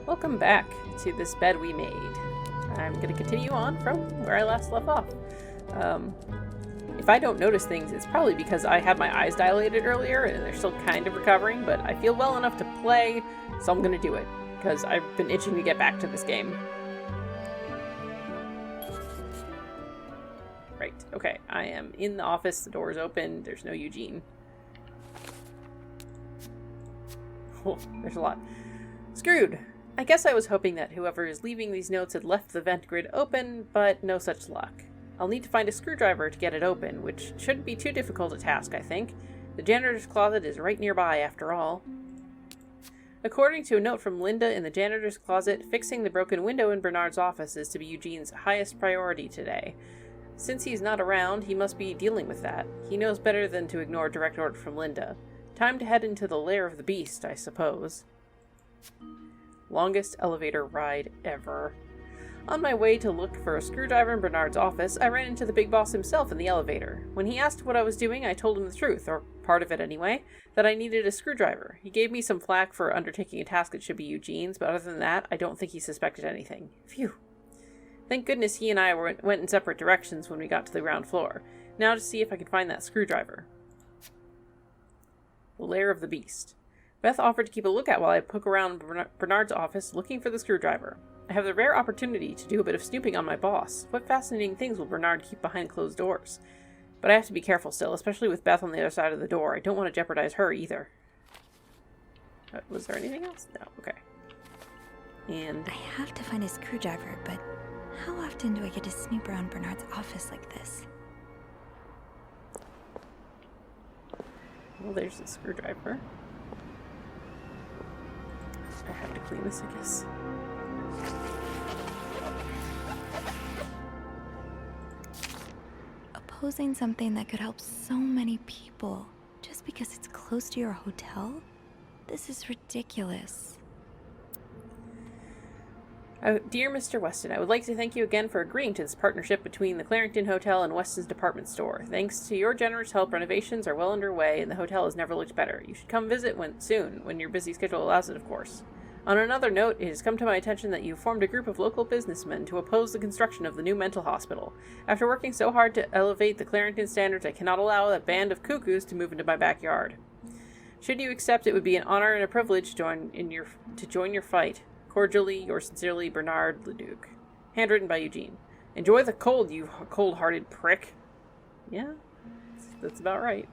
Welcome back to this bed we made. I'm going to continue on from where I last left off. If I don't notice things, it's probably because I had my eyes dilated earlier and they're still kind of recovering, but I feel well enough to play, so I'm going to do it, because I've been itching to get back to this game. Right, okay, I am in the office, the door is open, there's no Eugene. Oh, there's a lot. Screwed! I guess I was hoping that whoever is leaving these notes had left the vent grid open, but no such luck. I'll need to find a screwdriver to get it open, which shouldn't be too difficult a task, I think. The janitor's closet is right nearby, after all. According to a note from Linda in the janitor's closet, fixing the broken window in Bernard's office is to be Eugene's highest priority today. Since he's not around, he must be dealing with that. He knows better than to ignore direct order from Linda. Time to head into the lair of the beast, I suppose. Longest elevator ride ever. On my way to look for a screwdriver in Bernard's office, I ran into the big boss himself in the elevator. When he asked what I was doing, I told him the truth, or part of it anyway, that I needed a screwdriver. He gave me some flack for undertaking a task that should be Eugene's, but other than that, I don't think he suspected anything. Phew. Thank goodness he and I went in separate directions when we got to the ground floor. Now to see if I can find that screwdriver. The lair of the beast. Beth offered to keep a lookout while I poke around Bernard's office looking for the screwdriver. I have the rare opportunity to do a bit of snooping on my boss. What fascinating things will Bernard keep behind closed doors? But I have to be careful still, especially with Beth on the other side of the door. I don't want to jeopardize her either. Was there anything else? No, okay. And I have to find a screwdriver, but how often do I get to snoop around Bernard's office like this? well, there's the screwdriver. I have to clean this, I guess. Opposing something that could help so many people just because it's close to your hotel? This is ridiculous. Dear Mr. Weston, I would like to thank you again for agreeing to this partnership between the Clarington Hotel and Weston's department store. Thanks to your generous help, renovations are well underway and the hotel has never looked better. You should come visit soon, when your busy schedule allows it, of course. On another note, it has come to my attention that you formed a group of local businessmen to oppose the construction of the new mental hospital. After working so hard to elevate the Clarington standards, I cannot allow that band of cuckoos to move into my backyard. Should you accept, it would be an honor and a privilege to join your fight. Cordially, yours sincerely, Bernard Leduc. Handwritten by Eugene. Enjoy the cold, you cold-hearted prick. Yeah, that's about right.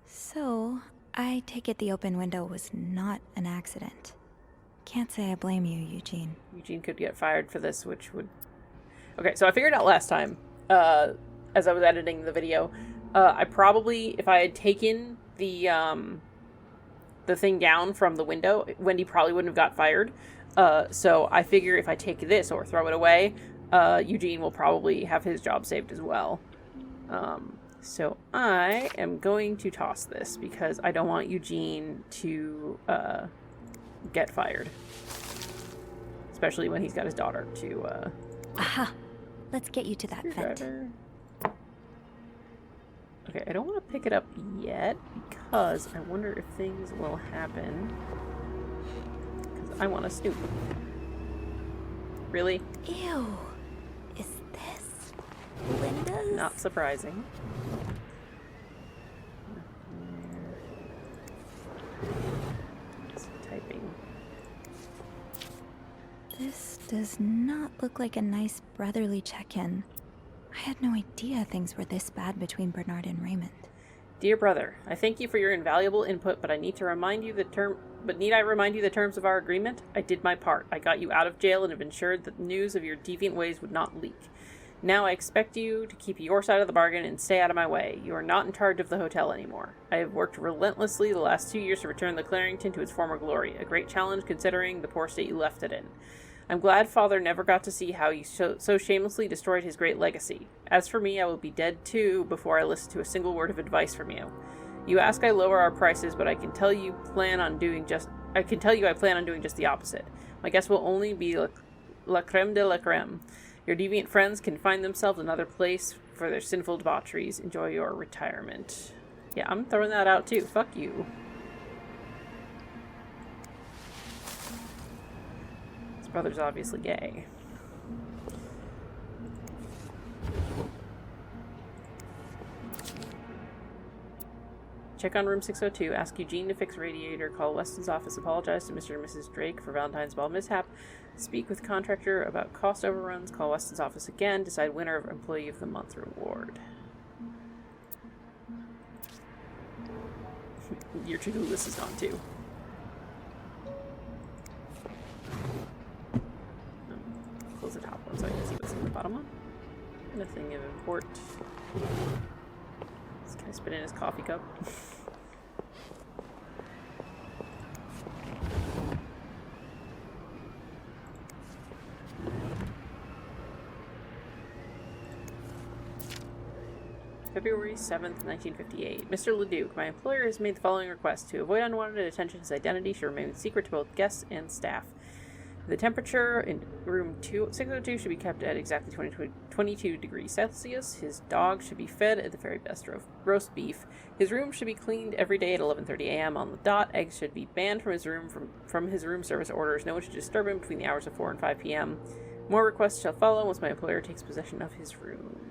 So, I take it the open window was not an accident. Can't say I blame you, Eugene. Eugene could get fired for this, which would... Okay, so I figured out last time, as I was editing the video, I probably, if I had taken the thing down from the window, Wendy probably wouldn't have got fired. So I figure if I take this or throw it away, Eugene will probably have his job saved as well. So I am going to toss this because I don't want Eugene to get fired. Especially when he's got his daughter to... Aha! Let's get you to that vent. Okay, I don't want to pick it up yet because I wonder if things will happen. Because I want to snoop. Really? Ew. Is this Linda's? Not surprising. Just typing. This does not look like a nice brotherly check-in. I had no idea things were this bad between Bernard and Raymond. Dear brother, I thank you for your invaluable input, but need I remind you the terms of our agreement? I did my part. I got you out of jail and have ensured that news of your deviant ways would not leak. Now I expect you to keep your side of the bargain and stay out of my way. You are not in charge of the hotel anymore. I have worked relentlessly the last 2 years to return the Clarington to its former glory, a great challenge considering the poor state you left it in. I'm glad Father never got to see how you so shamelessly destroyed his great legacy. As for me, I will be dead too before I listen to a single word of advice from you. You ask I lower our prices, but I can tell you I plan on doing just the opposite. My guests will only be la creme de la creme. Your deviant friends can find themselves another place for their sinful debaucheries. Enjoy your retirement. Yeah, I'm throwing that out too. Fuck you. His brother's obviously gay. Check on room 602. Ask Eugene to fix radiator. Call Weston's office. Apologize to Mr. and Mrs. Drake for Valentine's Ball mishap. Speak with contractor about cost overruns. Call Weston's office again. Decide winner of Employee of the Month reward. Your to-do list is gone too. Close the top one so I can see what's in the bottom one. Nothing of import. This guy spit in his coffee cup. February 7th, 1958. Mr. Leduc, my employer has made the following request. To avoid unwanted attention, his identity should remain secret to both guests and staff. The temperature in room 602 should be kept at exactly 22 degrees Celsius. His dog should be fed at the very best roast beef. His room should be cleaned every day at 11:30 a.m. on the dot. Eggs should be banned from his room service orders. No one should disturb him between the hours of 4 and 5 p.m. More requests shall follow once my employer takes possession of his room.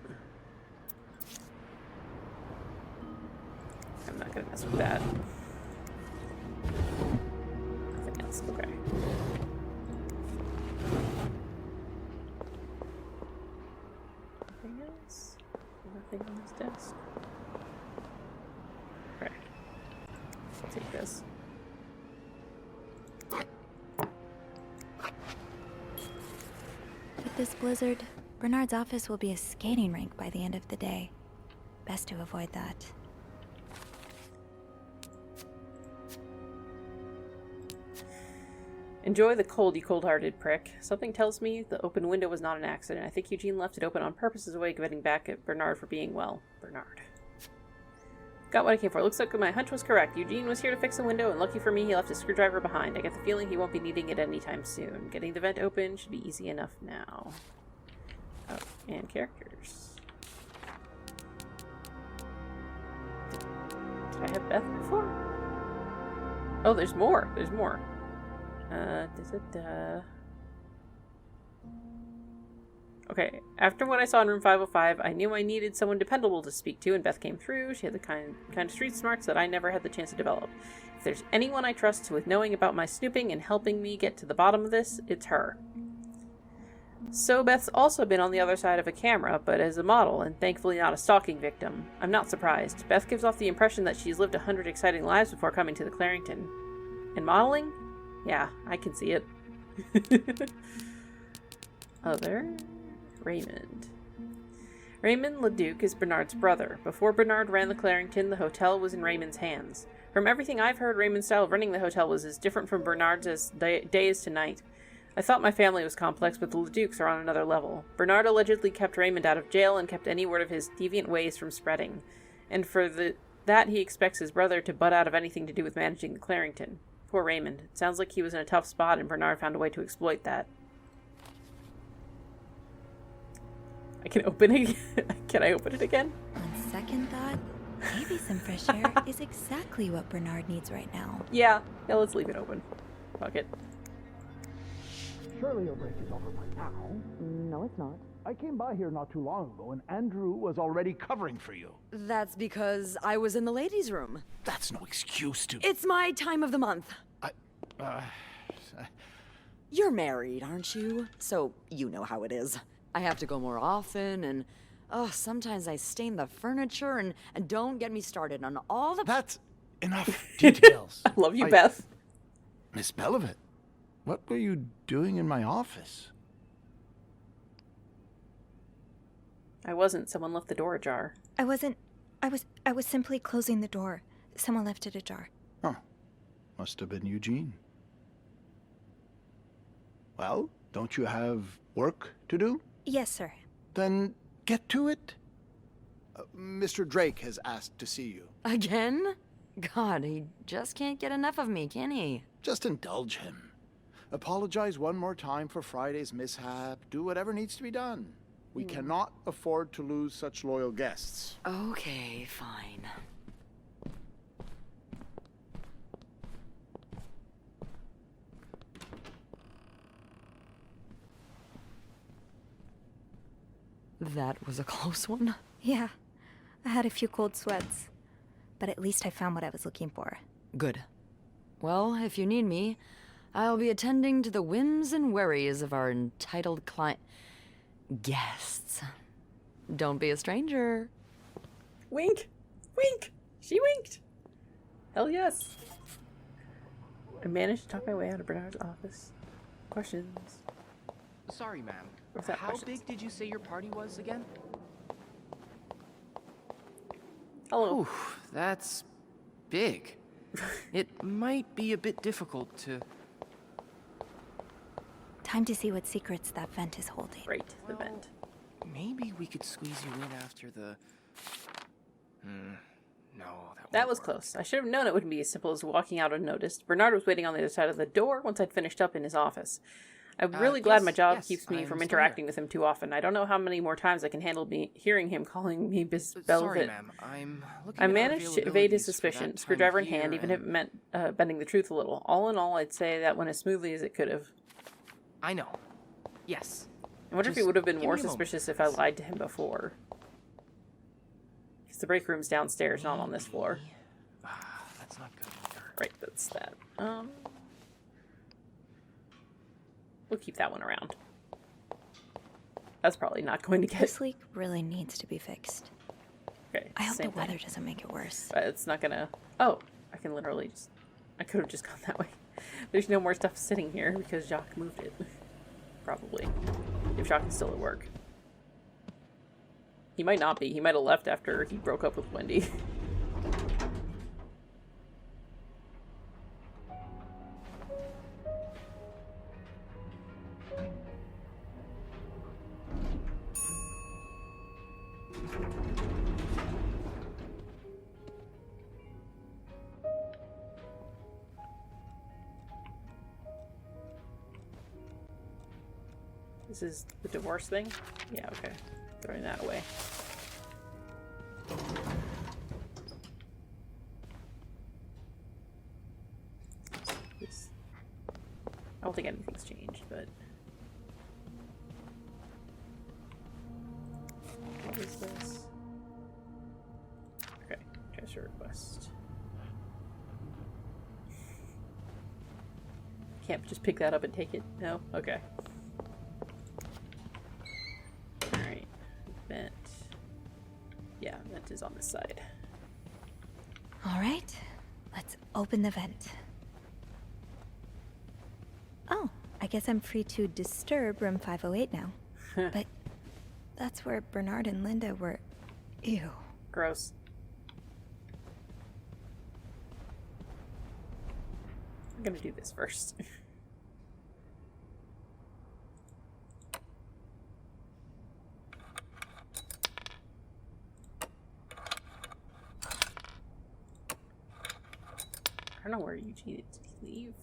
I'm not gonna mess with that. Nothing else. Okay. Nothing else? Nothing on this desk? Okay. I'll take this. With this blizzard, Bernard's office will be a skating rink by the end of the day. Best to avoid that. Enjoy the cold, you cold-hearted prick. Something tells me the open window was not an accident. I think Eugene left it open on purpose as a way of getting back at Bernard for being, well, Bernard. Got what I came for. Looks like my hunch was correct. Eugene was here to fix the window, and lucky for me, he left his screwdriver behind. I get the feeling he won't be needing it anytime soon. Getting the vent open should be easy enough now. Oh, and characters. Did I have Beth before? Oh, there's more. There's more. Okay, after what I saw in room 505, I knew I needed someone dependable to speak to, and Beth came through. She had the kind of street smarts that I never had the chance to develop. If there's anyone I trust with knowing about my snooping and helping me get to the bottom of this, it's her. So Beth's also been on the other side of a camera, but as a model, and thankfully not a stalking victim. I'm not surprised. Beth gives off the impression that she's lived 100 exciting lives before coming to the Clarington. And modeling? Yeah, I can see it. Other? Raymond. Raymond Leduc is Bernard's brother. Before Bernard ran the Clarington, the hotel was in Raymond's hands. From everything I've heard, Raymond's style of running the hotel was as different from Bernard's as day is to night. I thought my family was complex, but the Leducs are on another level. Bernard allegedly kept Raymond out of jail and kept any word of his deviant ways from spreading. And for that he expects his brother to butt out of anything to do with managing the Clarington. Poor Raymond. It sounds like he was in a tough spot and Bernard found a way to exploit that. I can open it. Can I open it again? On second thought, maybe some fresh air is exactly what Bernard needs right now. Yeah, let's leave it open. Fuck it. Surely your break is over by now. No, it's not. I came by here not too long ago, and Andrew was already covering for you. That's because I was in the ladies' room. That's no excuse to... It's my time of the month. uh, You're married, aren't you? So you know how it is. I have to go more often, and sometimes I stain the furniture, and don't get me started on all the... That's enough details. I love you, Beth. Miss Belivet, what were you doing in my office? I wasn't. Someone left the door ajar. I wasn't. I was simply closing the door. Someone left it ajar. Oh, must have been Eugene. Well, don't you have work to do? Yes, sir. Then get to it. Mr. Drake has asked to see you. Again? God, he just can't get enough of me, can he? Just indulge him. Apologize one more time for Friday's mishap. Do whatever needs to be done. We cannot afford to lose such loyal guests. Okay, fine. That was a close one. Yeah, I had a few cold sweats. But at least I found what I was looking for. Good. Well, if you need me, I'll be attending to the whims and worries of our entitled client... guests. Don't be a stranger. Wink! Wink! She winked! Hell yes! I managed to talk my way out of Bernard's office. Questions? Sorry, ma'am. What's that, How questions? big did you say your party was again? Hello. Oof, that's big. It might be a bit difficult to... Time to see what secrets that vent is holding. Right, the vent. Maybe we could squeeze you in after the... No, That won't was work. close. I should have known it wouldn't be as simple as walking out unnoticed. Bernard was waiting on the other side of the door once I'd finished up in his office. I'm really glad my job yes, keeps me I'm from still interacting with him too often. I don't know how many more times I can handle hearing him calling me Sorry, Belvit. ma'am. I'm looking I at our managed to evade his availabilities for suspicion, that screwdriver time in of hand, year, even if it and- meant bending the truth a little. All in all, I'd say that went as smoothly as it could have. I know. Yes. I wonder if he Just would have been give more me a moment, suspicious if I please. lied to him before. Because the break room's downstairs, not on this floor. That's not good either. Right, that's that. We'll keep that one around. That's probably not going to get... This leak really needs to be fixed. Okay, I hope the same thing. weather doesn't make it worse. But it's not gonna... Oh, I can literally just... I could have just gone that way. There's no more stuff sitting here because Jacques moved it. Probably. If Jacques is still at work. He might not be. He might have left after he broke up with Wendy. This is the divorce thing? Yeah, okay. Throwing that away. This- I don't think anything's changed, but... What is this? Okay, transfer request. Can't just pick that up and take it? No? Okay. Alright. Vent. Yeah, vent is on this side. All right, let's open the vent. Oh, I guess I'm free to disturb room 508 now. But that's where Bernard and Linda were. Ew. Gross. I'm gonna do this first. I don't know where Eugene did he leave.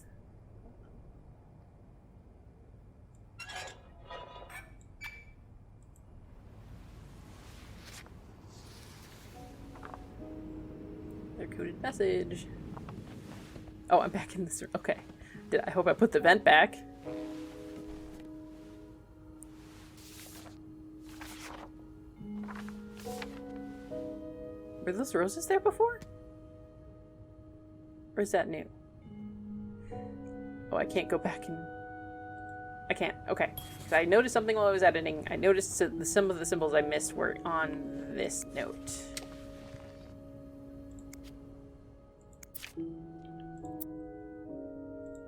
Their coded message. Oh, I'm back in this room. Okay. I hope I put the vent back. Were those roses there before? Or is that new? Oh, I can't go back and... I can't. Okay. So I noticed something while I was editing. I noticed some of the symbols I missed were on this note.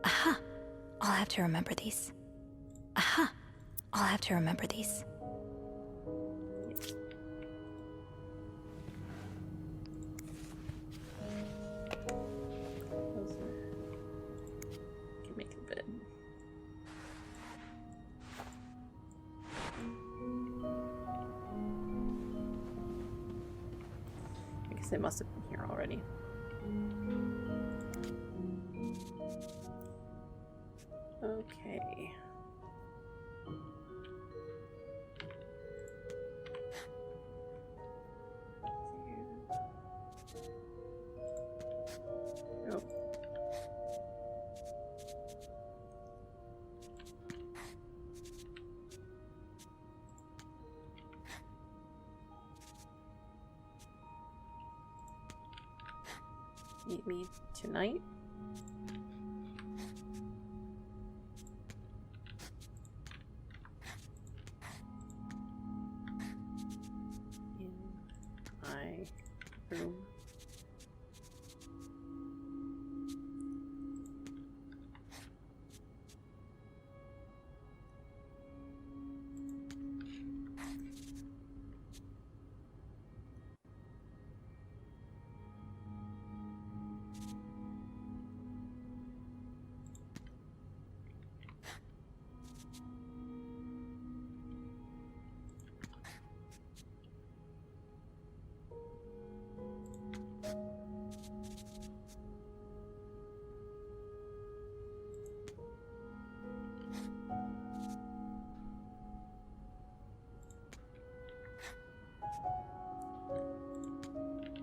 Aha! I'll have to remember these. Aha! I'll have to remember these. Can make the bed. I guess they must have been here already. Okay. Oh. Meet me tonight. In my room.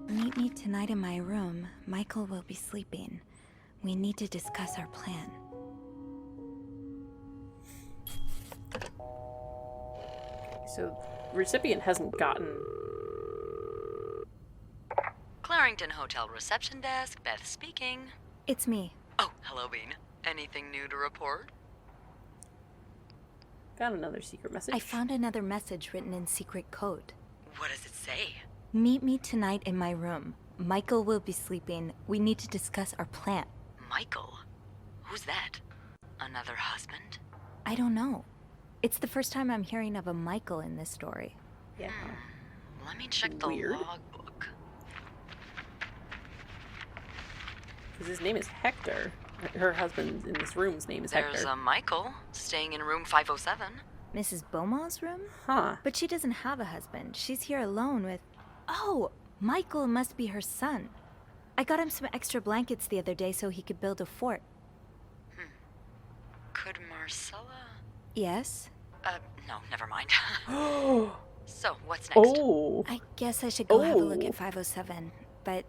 Meet me tonight in my room. Michael will be sleeping. We need to discuss our plan. So, recipient hasn't gotten... Clarington Hotel reception desk, Beth speaking. It's me. Oh, hello, Bean. Anything new to report? Found another secret message. I found another message written in secret code. What does it say? Meet me tonight in my room. Michael will be sleeping. We need to discuss our plan. Michael? Who's that? Another husband? I don't know. It's the first time I'm hearing of a Michael in this story. Yeah. Let me check the Weird. logbook. Because his name is Hector. Her husband in this room's name is There's Hector. a Michael staying in room 507. Mrs. Beaumont's room? Huh. But she doesn't have a husband. She's here alone with... Oh, Michael must be her son. I got him some extra blankets the other day so he could build a fort. Could Marcella? Yes? No, never mind. Oh. So, what's next? I guess I should go have a look Oh. at 507, but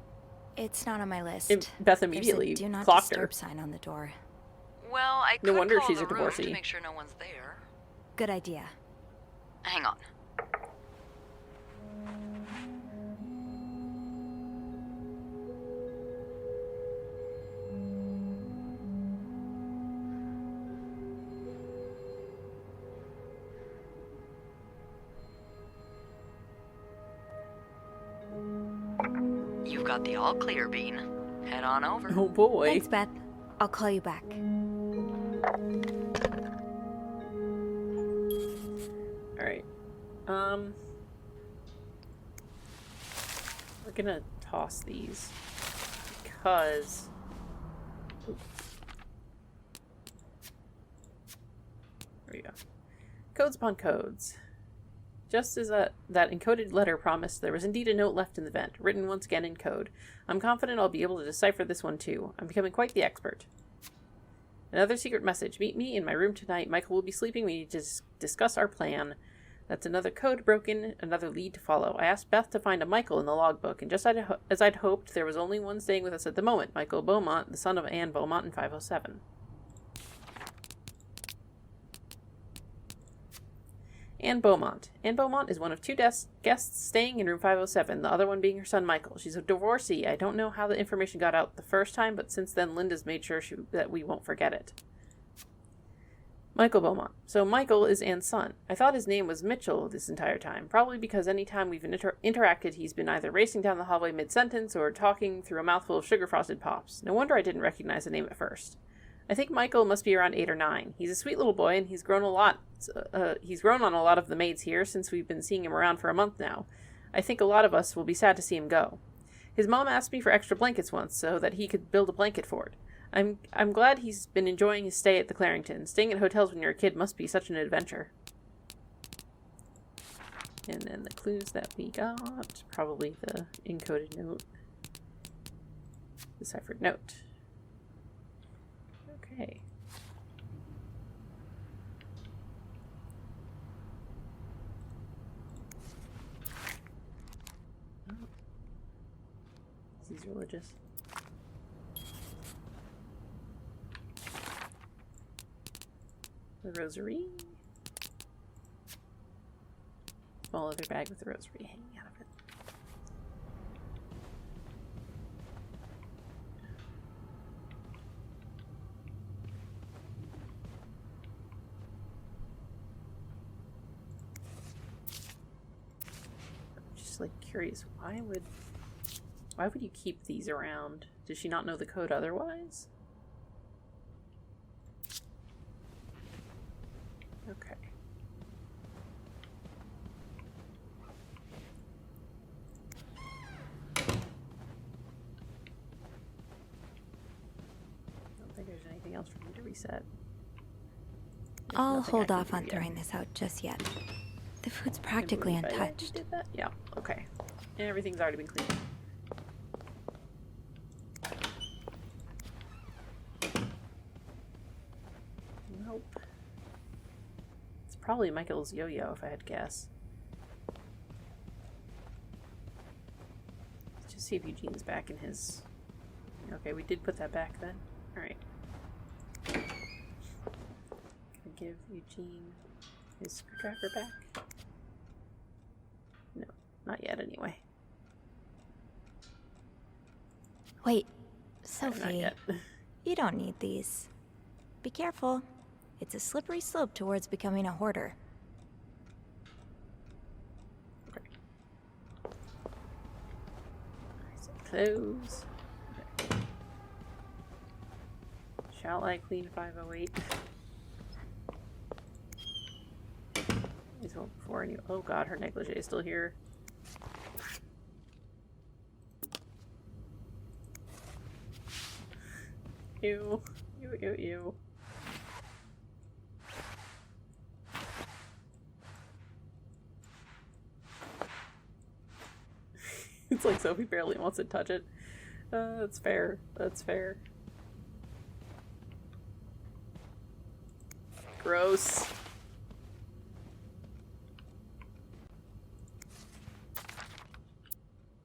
it's not on my list. Beth immediately There's a do not clocked disturb her. sign on the door. Well, I No could wonder call she's the a room divorcee. to make sure no one's there. Good idea. Hang on. You've got the all clear, Bean. Head on over. Oh boy. Thanks, Beth. I'll call you back. Alright. We're gonna toss these. Because... There we go. Codes upon codes. Just as that encoded letter promised, there was indeed a note left in the vent, written once again in code. I'm confident I'll be able to decipher this one too. I'm becoming quite the expert. Another secret message. Meet me in my room tonight. Michael will be sleeping. We need to discuss our plan. That's another code broken, another lead to follow. I asked Beth to find a Michael in the logbook, and just as I'd hoped, there was only one staying with us at the moment, Michael Beaumont, the son of Anne Beaumont in 507. Anne Beaumont. Anne Beaumont is one of two guests staying in room 507, the other one being her son Michael. She's a divorcee. I don't know how the information got out the first time, but since then Linda's made sure that we won't forget it. Michael Beaumont. So Michael is Anne's son. I thought his name was Mitchell this entire time, probably because any time we've interacted he's been either racing down the hallway mid-sentence or talking through a mouthful of sugar-frosted pops. No wonder I didn't recognize the name at first. I think Michael must be around 8 or 9. He's a sweet little boy, and he's grown a lot. He's grown on a lot of the maids here since we've been seeing him around for a month now. I think a lot of us will be sad to see him go. His mom asked me for extra blankets once so that he could build a blanket fort. I'm glad he's been enjoying his stay at the Clarington. Staying at hotels when you're a kid must be such an adventure. And then the clues that we got, probably the encoded note, deciphered note. Okay. Oh. He's religious. The rosary. Small leather bag with the rosary hanging out of it. curious, why would you keep these around? Does she not know the code otherwise? Okay. I don't think there's anything else for me to reset. There's I'll nothing I hold can off do on yet. throwing this out just yet. The food's I practically believe I already untouched. did that? Yeah, okay. And everything's already been cleaned. Nope. It's probably Michael's yo-yo if I had to guess. Let's just see if Eugene's back in his... Okay, we did put that back then. Alright. Give Eugene his screwdriver back? No, not yet anyway. Wait, Not Sophie, yet. you don't need these. Be careful. It's a slippery slope towards becoming a hoarder. Okay. So close. Okay. Shall I clean 508? As well before any. Oh god, her negligee is still here. Ew. Ew, ew, ew. It's like Sophie barely wants to touch it. That's fair. That's fair. Gross.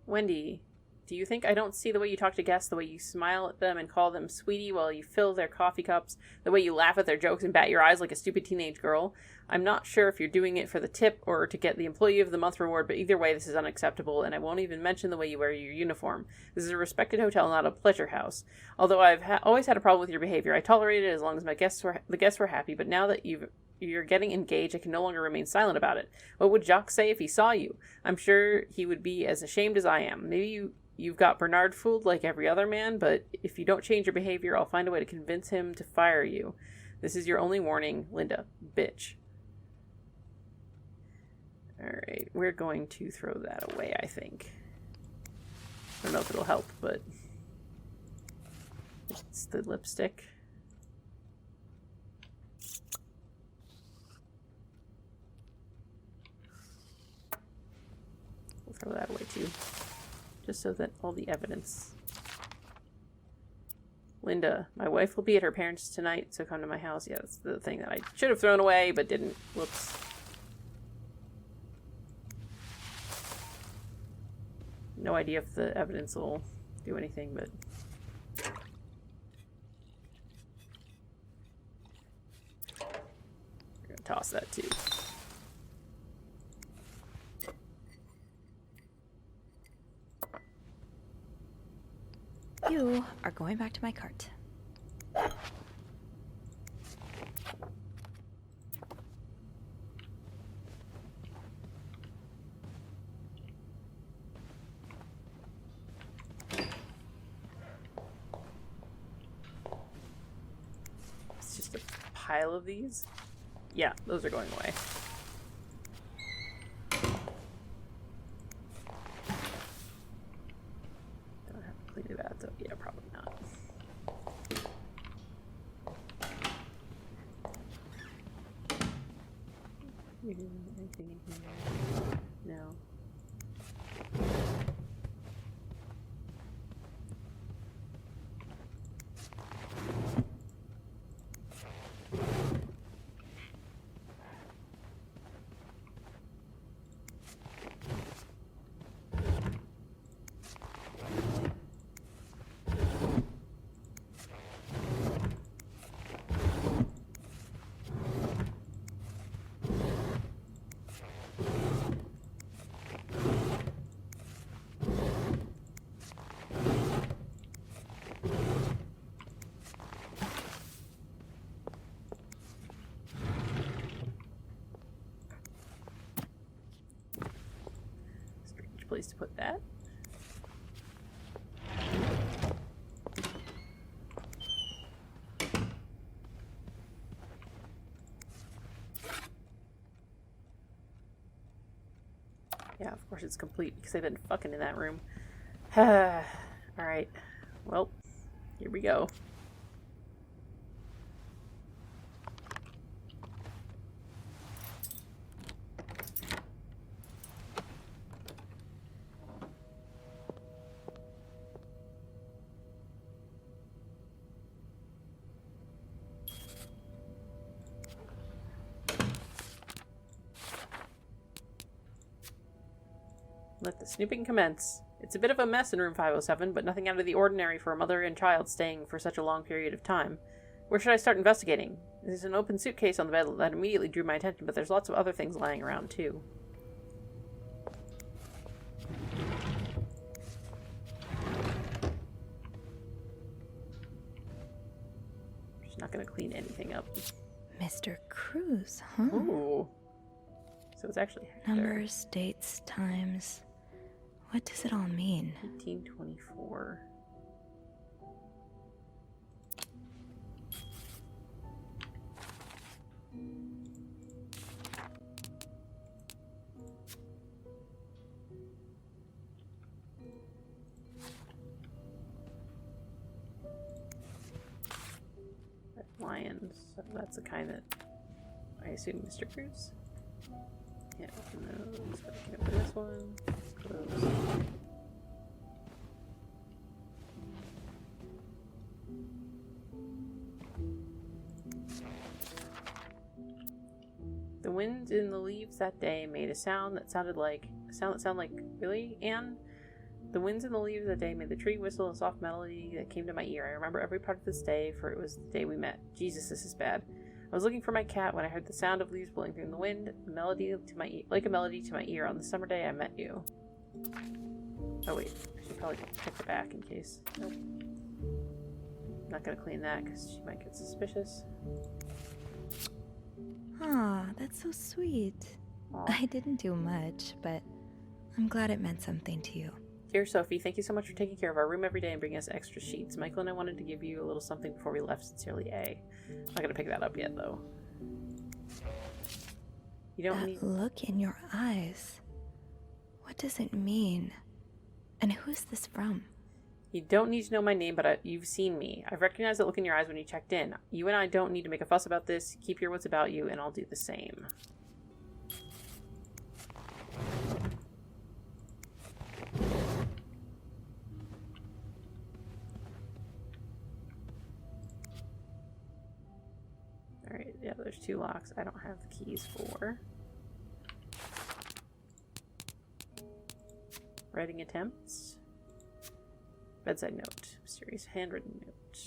Wendy, do you think I don't see the way you talk to guests, the way you smile at them and call them sweetie while you fill their coffee cups, the way you laugh at their jokes and bat your eyes like a stupid teenage girl? I'm not sure if you're doing it for the tip or to get the Employee of the Month reward, but either way, this is unacceptable, and I won't even mention the way you wear your uniform. This is a respected hotel, not a pleasure house. Although I've always had a problem with your behavior, I tolerated it as long as the guests were happy, but now that you're getting engaged, I can no longer remain silent about it. What would Jacques say if he saw you? I'm sure he would be as ashamed as I am. Maybe you've got Bernard fooled like every other man, but if you don't change your behavior, I'll find a way to convince him to fire you. This is your only warning, Linda. Bitch. Alright, we're going to throw that away, I think. I don't know if it'll help, but it's the lipstick. We'll throw that away too. Just so that all the evidence. Linda, my wife will be at her parents' tonight, so come to my house. Yeah, that's the thing that I should have thrown away, but didn't. Whoops. No idea if the evidence will do anything, but... We're gonna toss that too. You are going back to my cart. It's just a pile of these. Yeah, those are going away. Don't have to clean it out though. Yeah, probably not. Anything in here? No. place to put that. Yeah, of course it's complete because they've been fucking in that room. Alright. Well, here we go. Let the snooping commence. It's a bit of a mess in room 507, but nothing out of the ordinary for a mother and child staying for such a long period of time. Where should I start investigating? There's an open suitcase on the bed that immediately drew my attention, but there's lots of other things lying around, too. Just not gonna clean anything up. Mr. Cruz, huh? Ooh. So it's actually Hector. Numbers, dates, times. What does it all mean? 1824. Red lions. So that's the kind that I assume Mr. Cruz. Yeah, open those. Can open this one. Close. The wind in the leaves that day made a sound that sounded like really, Anne? The winds in the leaves that day made the tree whistle a soft melody that came to my ear. I remember every part of this day, for it was the day we met. Jesus, this is bad. I was looking for my cat when I heard the sound of leaves blowing through the wind, like a melody to my ear on the summer day I met you. Oh wait, I should probably check the back in case. Nope. Not gonna clean that because she might get suspicious. Ah, that's so sweet. Aw. I didn't do much, but I'm glad it meant something to you. Dear Sophie, thank you so much for taking care of our room every day and bringing us extra sheets. Michael and I wanted to give you a little something before we left. Sincerely, A. I'm not gonna pick that up yet, though. You don't That need... look in your eyes. What does it mean? And who is this from? You don't need to know my name, but you've seen me. I've recognized that look in your eyes when you checked in. You and I don't need to make a fuss about this. Keep your wits about you, and I'll do the same. Alright, yeah, there's 2 locks I don't have the keys for. Writing attempts. Bedside note. Mysterious handwritten note.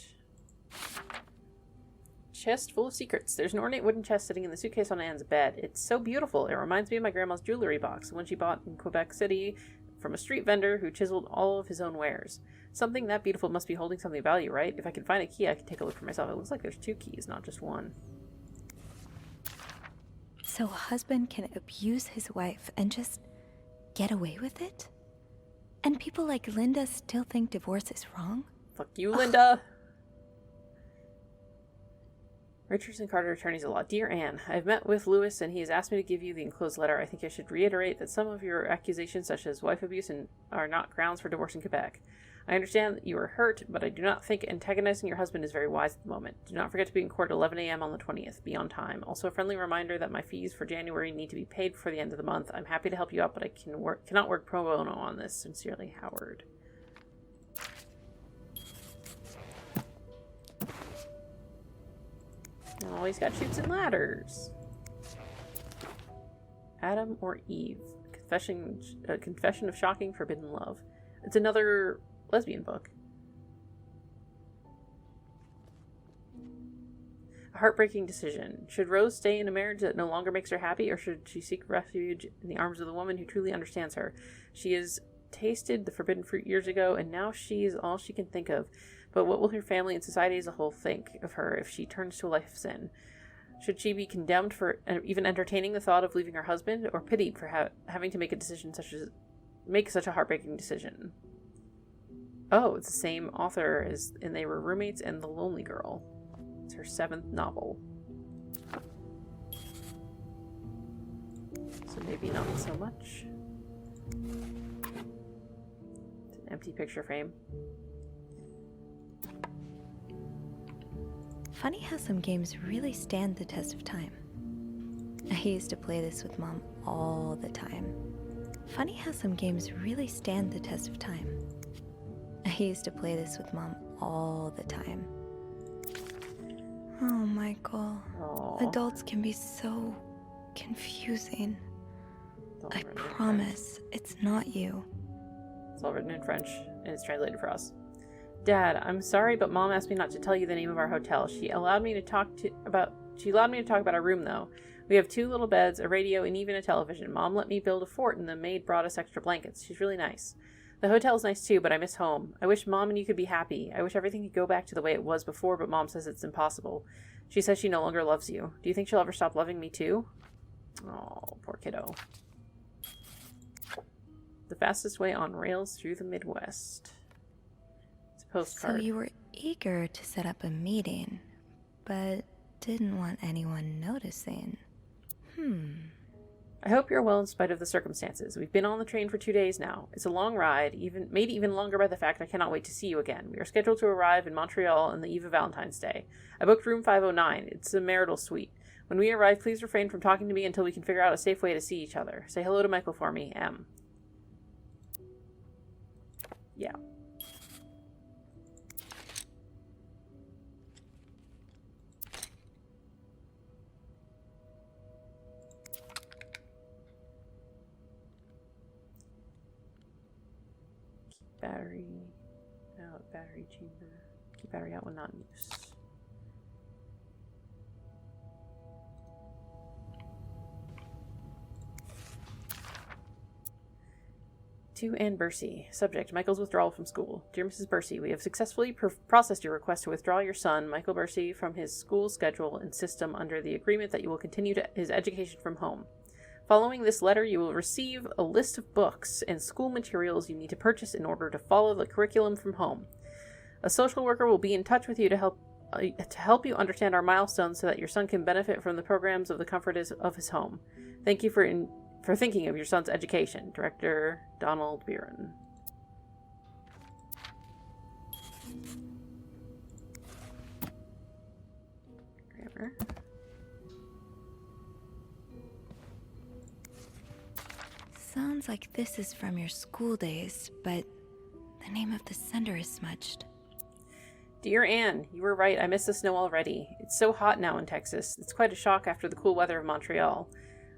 Chest full of secrets. There's an ornate wooden chest sitting in the suitcase on Anne's bed. It's so beautiful. It reminds me of my grandma's jewelry box, the one she bought in Quebec City from a street vendor who chiseled all of his own wares. Something that beautiful must be holding something of value, right? If I can find a key, I can take a look for myself. It looks like there's 2 keys, not just one. So a husband can abuse his wife and just get away with it? And people like Linda still think divorce is wrong? Fuck you, Linda! Richardson Carter attorneys a lot. Dear Anne, I've met with Lewis and he has asked me to give you the enclosed letter. I think I should reiterate that some of your accusations, such as wife abuse, are not grounds for divorce in Quebec. I understand that you are hurt, but I do not think antagonizing your husband is very wise at the moment. Do not forget to be in court at 11 a.m. on the 20th. Be on time. Also, a friendly reminder that my fees for January need to be paid before the end of the month. I'm happy to help you out, but I cannot work pro bono on this. Sincerely, Howard. Oh, he's got chutes and ladders. Adam or Eve? Confession of shocking forbidden love. It's another lesbian book. A heartbreaking decision. Should Rose stay in a marriage that no longer makes her happy, or should she seek refuge in the arms of the woman who truly understands her? She has tasted the forbidden fruit years ago, and now she is all she can think of. But what will her family and society as a whole think of her if she turns to a life of sin? Should she be condemned for even entertaining the thought of leaving her husband, or pitied for having to make a decision such as make such a heartbreaking decision. Oh, it's the same author as And They Were Roommates and The Lonely Girl. It's her 7th novel. So maybe not so much. It's an empty picture frame. Funny how some games really stand the test of time. I used to play this with Mom all the time. Funny how some games really stand the test of time. I used to play this with Mom all the time. Oh, Michael. Aww. Adults can be so confusing. It's all I written in promise it's not you. French. It's all written in French, and it's translated for us. Dad, I'm sorry, but Mom asked me not to tell you the name of our hotel. She allowed me to talk about our room, though. We have 2 little beds, a radio, and even a television. Mom let me build a fort, and the maid brought us extra blankets. She's really nice. The hotel's nice too, but I miss home. I wish Mom and you could be happy. I wish everything could go back to the way it was before, but Mom says it's impossible. She says she no longer loves you. Do you think she'll ever stop loving me too? Oh, poor kiddo. The fastest way on rails through the Midwest. It's a postcard. So you were eager to set up a meeting, but didn't want anyone noticing. I hope you're well in spite of the circumstances. We've been on the train for 2 days now. It's a long ride, made even longer by the fact I cannot wait to see you again. We are scheduled to arrive in Montreal on the eve of Valentine's Day. I booked room 509. It's a marital suite. When we arrive, please refrain from talking to me until we can figure out a safe way to see each other. Say hello to Michael for me, M. Yeah. Battery out, battery chamber. Keep battery out when not in use. To Anne Bursey. Subject, Michael's withdrawal from school. Dear Mrs. Bursey, we have successfully processed your request to withdraw your son, Michael Bursey, from his school schedule and system under the agreement that you will continue his education from home. Following this letter, you will receive a list of books and school materials you need to purchase in order to follow the curriculum from home. A social worker will be in touch with you to help you understand our milestones so that your son can benefit from the programs of the comfort of his home. Thank you for thinking of your son's education. Director Donald Buren. Grammar. Sounds like this is from your school days, but the name of the sender is smudged. Dear Anne, you were right. I miss the snow already. It's so hot now in Texas. It's quite a shock after the cool weather of Montreal.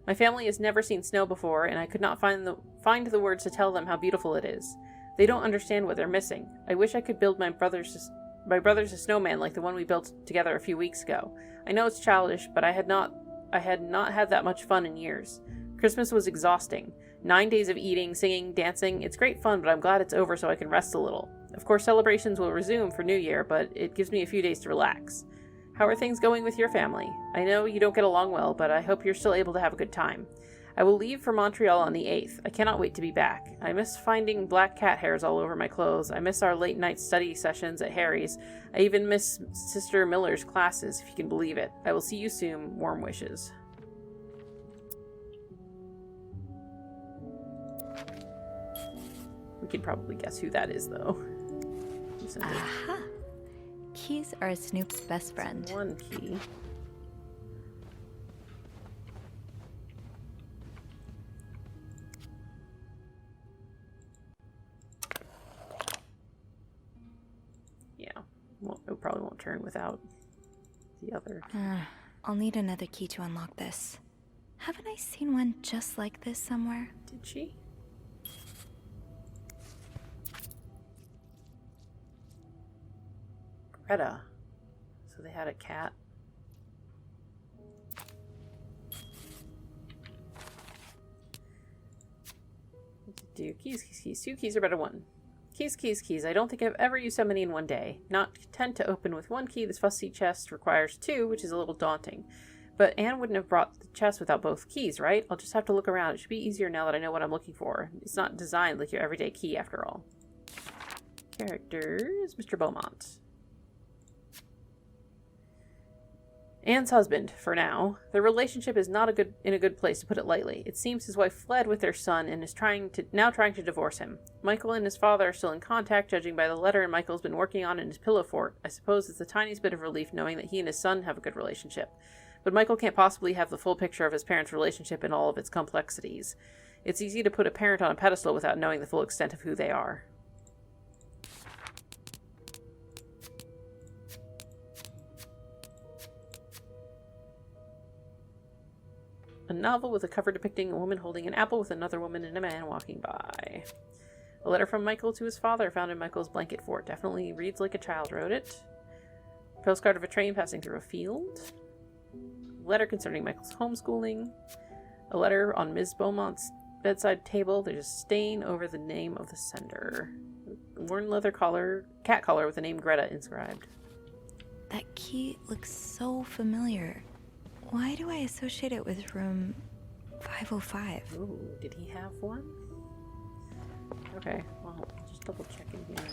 My family has never seen snow before, and I could not find the words to tell them how beautiful it is. They don't understand what they're missing. I wish I could build my brother's a snowman like the one we built together a few weeks ago. I know it's childish, but I had not had that much fun in years. Christmas was exhausting. 9 days of eating, singing, dancing. It's great fun, but I'm glad it's over so I can rest a little. Of course, celebrations will resume for New Year, but it gives me a few days to relax. How are things going with your family? I know you don't get along well, but I hope you're still able to have a good time. I will leave for Montreal on the 8th. I cannot wait to be back. I miss finding black cat hairs all over my clothes. I miss our late night study sessions at Harry's. I even miss Sister Miller's classes, if you can believe it. I will see you soon. Warm wishes. We can probably guess who that is, though. Aha! Keys are Snoop's best friend. One key. Yeah. Well, it probably won't turn without the other. I'll need another key to unlock this. Haven't I seen one just like this somewhere? Did she? Greta. So they had a cat. Do keys. Two keys are better one. Keys. I don't think I've ever used so many in one day. Not content to open with one key, this fussy chest requires two, which is a little daunting. But Anne wouldn't have brought the chest without both keys, right? I'll just have to look around. It should be easier now that I know what I'm looking for. It's not designed like your everyday key, after all. Characters. Mr. Beaumont. Anne's husband, for now. Their relationship is not in a good place, to put it lightly. It seems his wife fled with their son and is now trying to divorce him. Michael and his father are still in contact, judging by the letter Michael's been working on in his pillow fort. I suppose it's the tiniest bit of relief knowing that he and his son have a good relationship. But Michael can't possibly have the full picture of his parents' relationship in all of its complexities. It's easy to put a parent on a pedestal without knowing the full extent of who they are. A novel with a cover depicting a woman holding an apple with another woman and a man walking by. A letter from Michael to his father found in Michael's blanket fort. Definitely reads like a child wrote it. A postcard of a train passing through a field. A letter concerning Michael's homeschooling. A letter on Ms. Beaumont's bedside table. There's a stain over the name of the sender. A worn leather collar, cat collar with the name Greta inscribed. That key looks so familiar. Why do I associate it with room 505? Ooh, did he have one? Okay, well, just double check in here.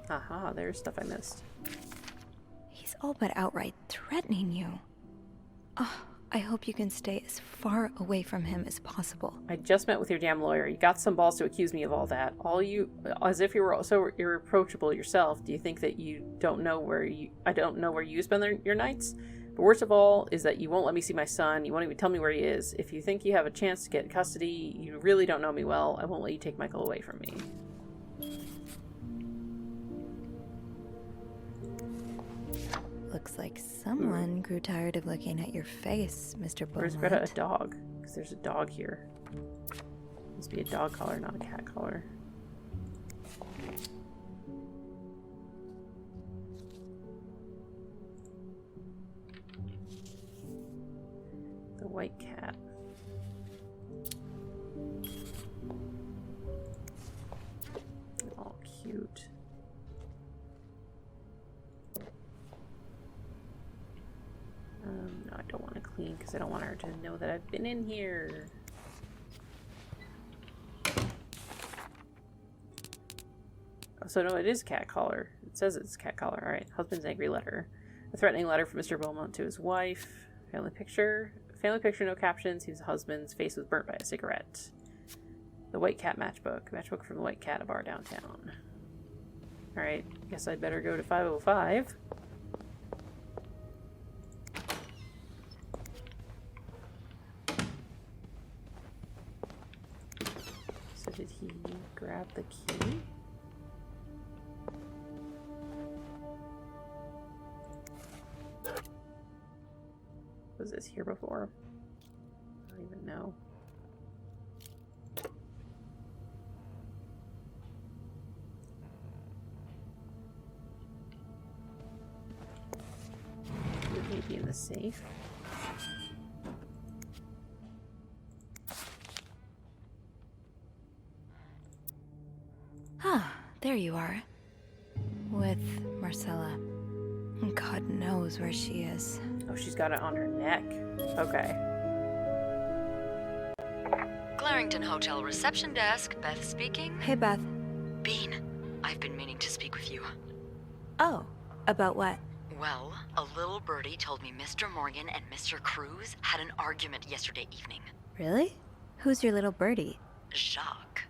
Aha, there's stuff I missed. He's all but outright threatening you. Oh, I hope you can stay as far away from him as possible. I just met with your damn lawyer. You got some balls to accuse me of all that. As if you were so irreproachable yourself. Do you think that I don't know where you spend your nights? But worst of all is that you won't let me see my son. You won't even tell me where he is. If you think you have a chance to get custody, you really don't know me well. I won't let you take Michael away from me. Looks like someone grew tired of looking at your face, Mr. Beaumont. Where's Greta a dog? Because there's a dog here. Must be a dog collar, not a cat collar. The white cat. Oh, cute. No, I don't want to clean because I don't want her to know that I've been in here. Oh, so no, it is cat collar. It says it's cat collar. Alright, husband's angry letter. A threatening letter from Mr. Beaumont to his wife. Family picture. Family picture, no caption. Seems the husband's face was burnt by a cigarette. The white cat matchbook. Matchbook from the white cat, a bar downtown. Alright, guess I'd better go to 505. So did he grab the key? Was this here before? I don't even know. Would he be in the safe? Ah, there you are. With Marcella. God knows where she is. Oh, she's got it on her neck. Okay. Clarington Hotel reception desk, Beth speaking. Hey, Beth. Bean, I've been meaning to speak with you. Oh, about what? Well, a little birdie told me Mr. Morgan and Mr. Cruz had an argument yesterday evening. Really? Who's your little birdie? Jacques.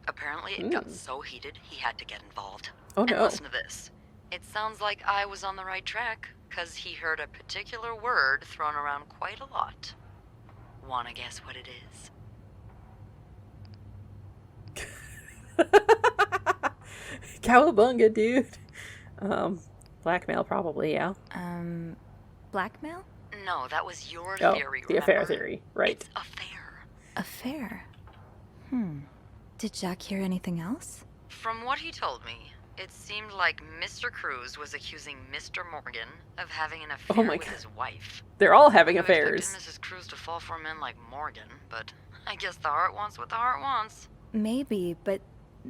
Apparently it got so heated he had to get involved. Oh, and no. listen to this. It sounds like I was on the right track, because he heard a particular word thrown around quite a lot. Wanna guess what it is? Cowabunga, dude. Blackmail probably, yeah. Blackmail? No, that was your Oh, theory, the affair remember? theory, right. It's affair. Affair. Did Jack hear anything else? From what he told me, it seemed like Mr. Cruz was accusing Mr. Morgan of having an affair my with God. his wife. They're all having I affairs. expected Mrs. Cruz to fall for a man like Morgan, but I guess the heart wants what the heart wants. Maybe, but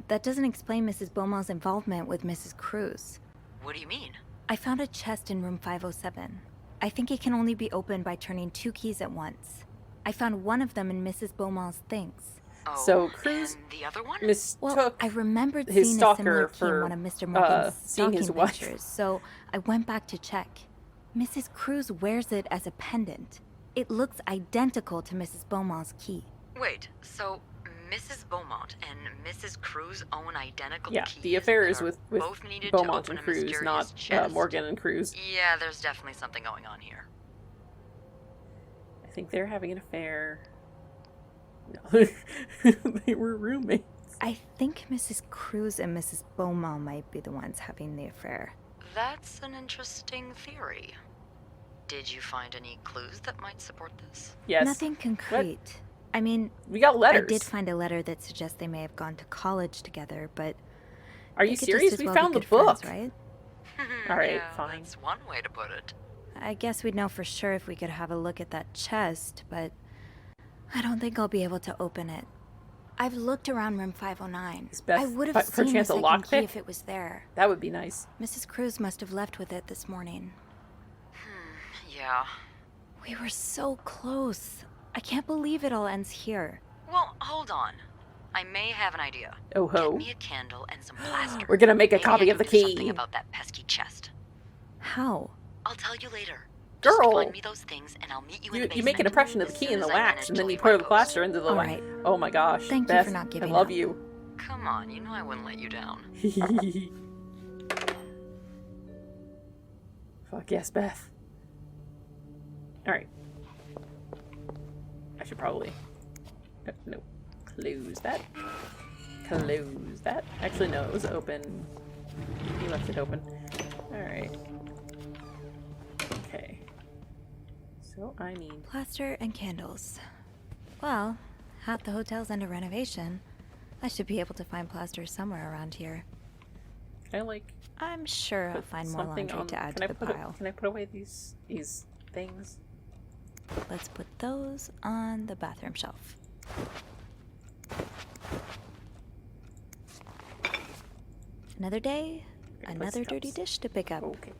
that doesn't explain Mrs. Beaumont's involvement with Mrs. Cruz. What do you mean? I found a chest in room 507. I think it can only be opened by turning 2 keys at once. I found one of them in Mrs. Beaumont's things. Oh, So Cruz and the other one? mistook Well, I remembered his seeing a similar stalker key in for one of Mr. Morgan's seeing his stalking wife. pictures, so I went back to check. Mrs. Cruz wears it as a pendant. It looks identical to Mrs. Beaumont's key. Wait, so Mrs. Beaumont and Mrs. Cruz own identical Yeah, keys the affair that is are with both needed to Beaumont open and a Cruz, mysterious not chest? Morgan and Cruz. Yeah, there's definitely something going on here. I think they're having an affair. No, they were roommates. I think Mrs. Cruz and Mrs. Beaumont might be the ones having the affair. That's an interesting theory. Did you find any clues that might support this? Yes. Nothing concrete. I mean, We got letters. I did find a letter that suggests they may have gone to college together, but Are they you could serious? just as We well found be the good friends, book. right? All right, Yeah, fine. That's one way to put it. I guess we'd know for sure if we could have a look at that chest, but I don't think I'll be able to open it. I've looked around room 509. Is Beth I would by- have for seen the chance a second lockpick? key if it was there. That would be nice. Mrs. Cruz must have left with it this morning. Yeah. We were so close. I can't believe it all ends here. Well, hold on. I may have an idea. Oh ho. Get me a candle and some plaster. We're gonna make a Maybe copy I of the can do key. something about that pesky chest. How? I'll tell you later. Girl. Just find me those things and I'll meet you in the You make an basement impression of the as key soon in the as I wax, manage and to then you leave pour my the post. plaster into the All wax. right. Oh my gosh. Thank you Beth, for not giving I love up. you. Come on, you know I wouldn't let you down. Fuck yes, Beth. Alright. I should probably... No. Close that. Close that. Actually, no, it was open. You left it open. Alright. Okay. So I need... Plaster and candles. Well, half the hotel's under renovation. I should be able to find plaster somewhere around here. Can I, like... I'm sure I'll put find more something laundry on... to add Can to I the put pile. Can I put away these things? Let's put those on the bathroom shelf. Another day, Okay, another place dirty cups. dish to pick up. Okay.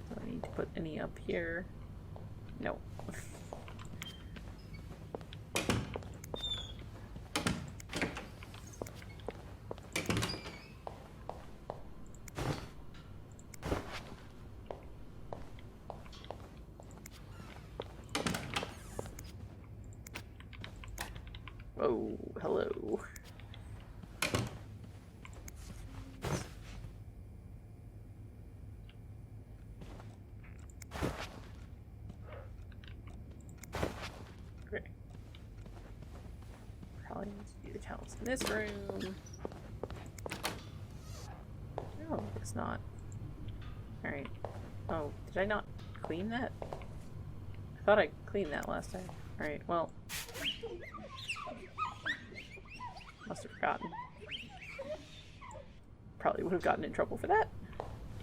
Do I need to put any up here? No. Oh, hello. Great. Probably need to do the towels in this room. No, it's not. Alright. Oh, did I not clean that? I thought I cleaned that last time. Alright, well. Must have forgotten. Probably would have gotten in trouble for that.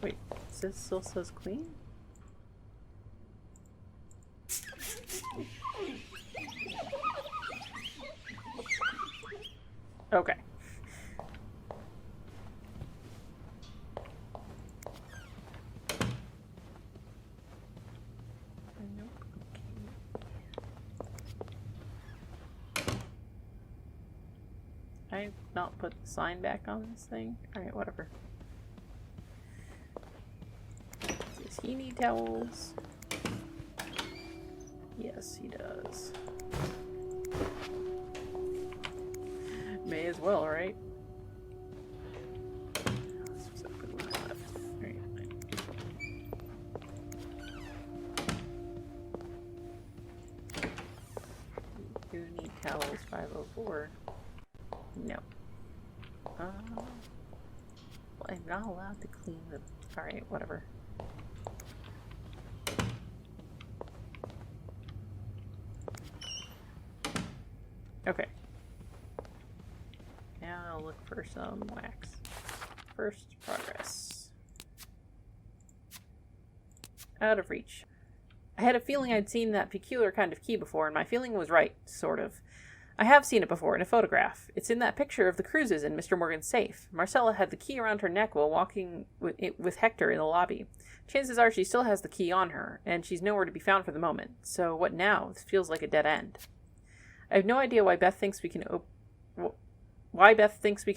Wait, this still says clean? Okay. Nope. Okay. I've not put the sign back on this thing. Alright, whatever. Does he need towels? Yes, he does. May as well, right? This was open when I left. Alright, fine. You do need towels, 504. No. Well, I'm not allowed to clean the... Alright, whatever. Okay. Now I'll look for some wax. First progress. Out of reach. I had a feeling I'd seen that peculiar kind of key before, and my feeling was right, sort of. I have seen it before in a photograph. It's in that picture of the cruises in Mr. Morgan's safe. Marcella had the key around her neck while walking with Hector in the lobby. Chances are she still has the key on her, and she's nowhere to be found for the moment. So what now? This feels like a dead end. I have no idea why Beth thinks we can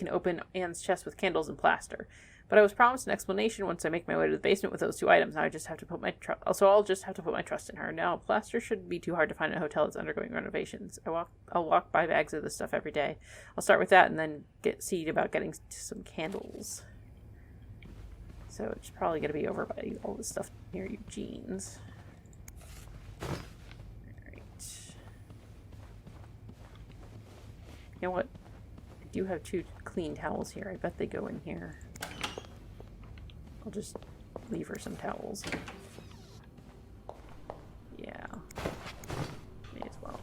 open Anne's chest with candles and plaster. But I was promised an explanation once I make my way to the basement with those 2 items. Now I just have to put my I'll just have to put my trust in her. Now, plaster shouldn't be too hard to find in a hotel that's undergoing renovations. I'll walk by bags of this stuff every day. I'll start with that and then see about getting some candles. So it's probably going to be over by all this stuff near Eugene's. Alright. You know what? I do have 2 clean towels here. I bet they go in here. I'll just leave her some towels. Yeah. May as well.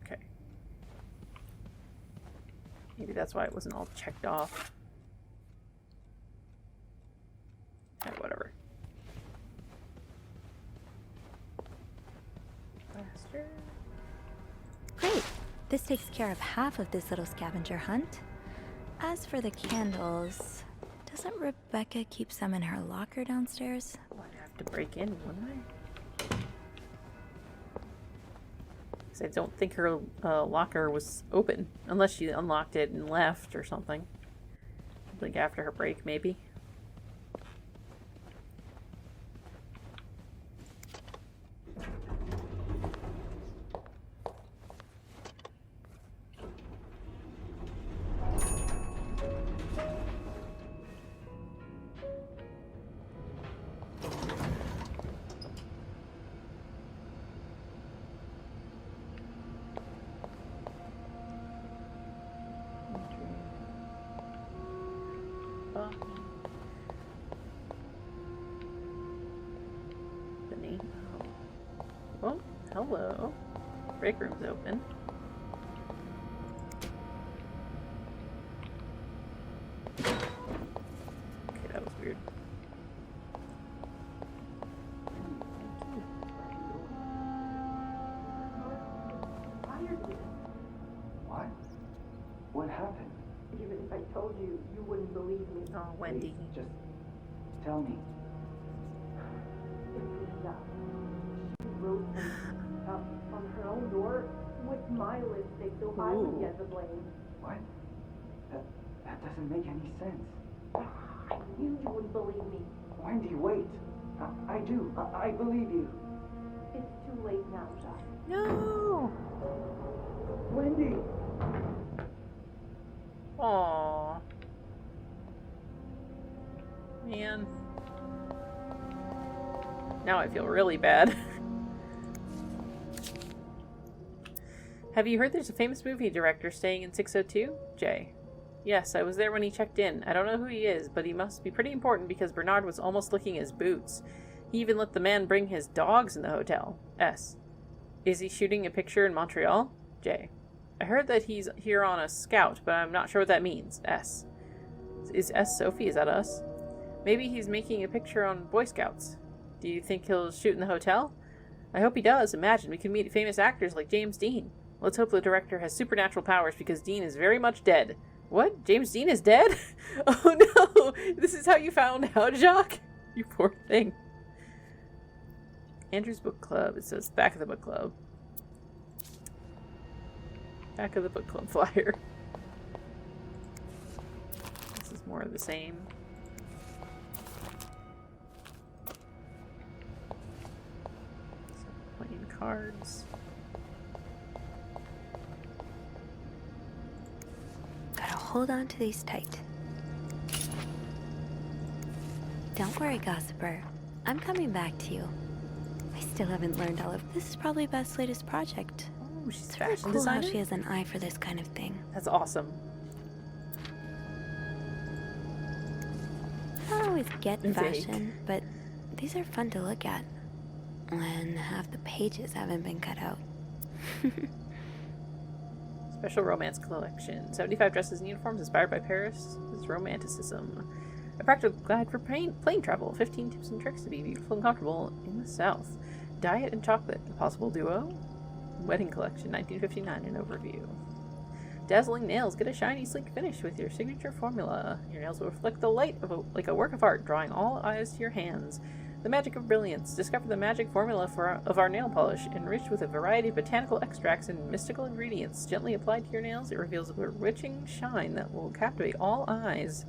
Okay. Maybe that's why it wasn't all checked off. Okay, whatever. Faster. Great! This takes care of half of this little scavenger hunt. As for the candles, doesn't Rebecca keep some in her locker downstairs? Well, I'd have to break in, wouldn't I? Because I don't think her locker was open. Unless she unlocked it and left or something. Like after her break, maybe. Oh, hello. Break room's open. Okay, that was weird. What? What happened? Even if I told you, you wouldn't believe me. Oh, Wendy. Please, just tell me. She wrote on her own door with my lipstick, so I would get the blame. What? That doesn't make any sense. I knew you wouldn't believe me. Wendy, wait. I do. I believe you. It's too late now, Jack. No! Wendy! Aww. Man. Now I feel really bad. Have you heard there's a famous movie director staying in 602? Jay. Yes, I was there when he checked in. I don't know who he is, but he must be pretty important because Bernard was almost licking his boots. He even let the man bring his dogs in the hotel. S. Is he shooting a picture in Montreal? J. I heard that he's here on a scout, but I'm not sure what that means. S. Is S Sophie? Is that us? Maybe he's making a picture on Boy Scouts. Do you think he'll shoot in the hotel? I hope he does. Imagine, we could meet famous actors like James Dean. Let's hope the director has supernatural powers because Dean is very much dead. What? James Dean is dead? Oh no! This is how you found out, Jacques? You poor thing. Andrew's book club. It says back of the book club. Back of the book club flyer. This is more of the same. So, playing cards. Gotta hold on to these tight. Don't worry, Gossiper. I'm coming back to you. I still haven't learned all of this. Is probably Beth's latest project. Oh, she's It's really fashion cool how designer? she has an eye for this kind of thing. That's awesome. I don't always get Vague. fashion, but these are fun to look at. And half the pages haven't been cut out. Special romance collection. 75 dresses and uniforms inspired by Paris' romanticism. A practical guide for plane travel. 15 tips and tricks to be beautiful and comfortable in the South. Diet and chocolate. A possible duo. Wedding collection. 1959. An overview. Dazzling nails. Get a shiny, sleek finish with your signature formula. Your nails will reflect the light of like a work of art, drawing all eyes to your hands. The magic of brilliance. Discover the magic formula of our nail polish, enriched with a variety of botanical extracts and mystical ingredients. Gently applied to your nails, it reveals a bewitching shine that will captivate all eyes.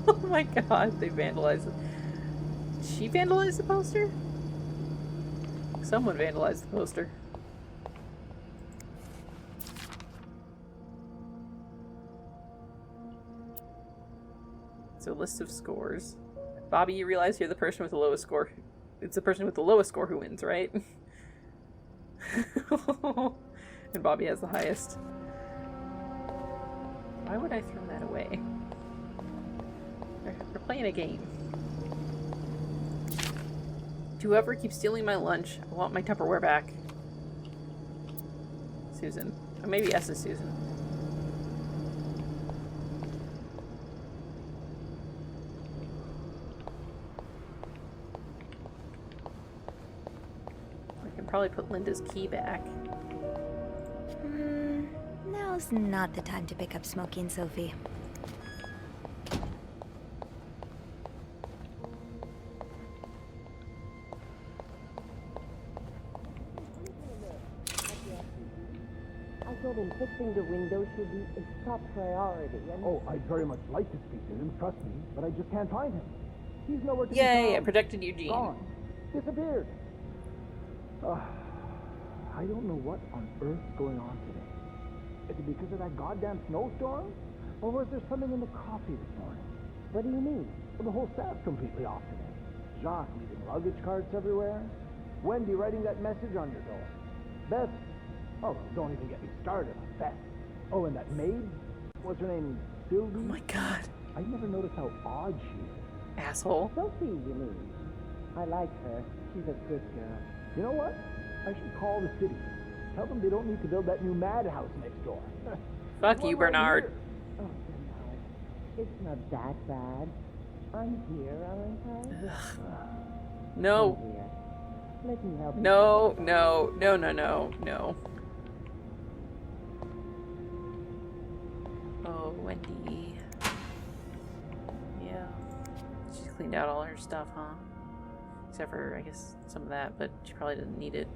Oh my god, they vandalized it. She vandalized the poster? Someone vandalized the poster. So, list of scores. Bobby, you realize you're the person with the lowest score. It's the person with the lowest score who wins, right? And Bobby has the highest. Why would I throw that away? We're playing a game. To whoever keeps stealing my lunch, I want my Tupperware back. Susan. Or maybe S is Susan. I can probably put Linda's key back. Now's not the time to pick up smoking, Sophie. I told him fixing the window should be a top priority. And Oh, I'd very much like to speak to him, trust me, but I just can't find him. He's nowhere to be Yay, I found. protected Eugene. Gone. Disappeared. I don't know what on earth's going on today. Is it because of that goddamn snowstorm? Or was there something in the coffee this morning? what do you mean? Well, the whole staff's completely off today. Jacques leaving luggage carts everywhere. Wendy writing that message on your door. Beth. Oh, don't even get me started on Beth. Oh, and that maid? What's her name? Sylvie? Oh my god. I never noticed how odd she is. Asshole. Sophie, you mean? I like her. She's a good girl. You know what? I should call the city. Tell them they don't need to build that new madhouse next door. Fuck One you, right Bernard. here. Oh, Bernard. It's not that bad. I'm here, aren't I? No. Come here. Let me help you. No, no, no, no, no, no. Oh, Wendy. Yeah. She's cleaned out all her stuff, huh? Except for, I guess, some of that, but she probably didn't need it.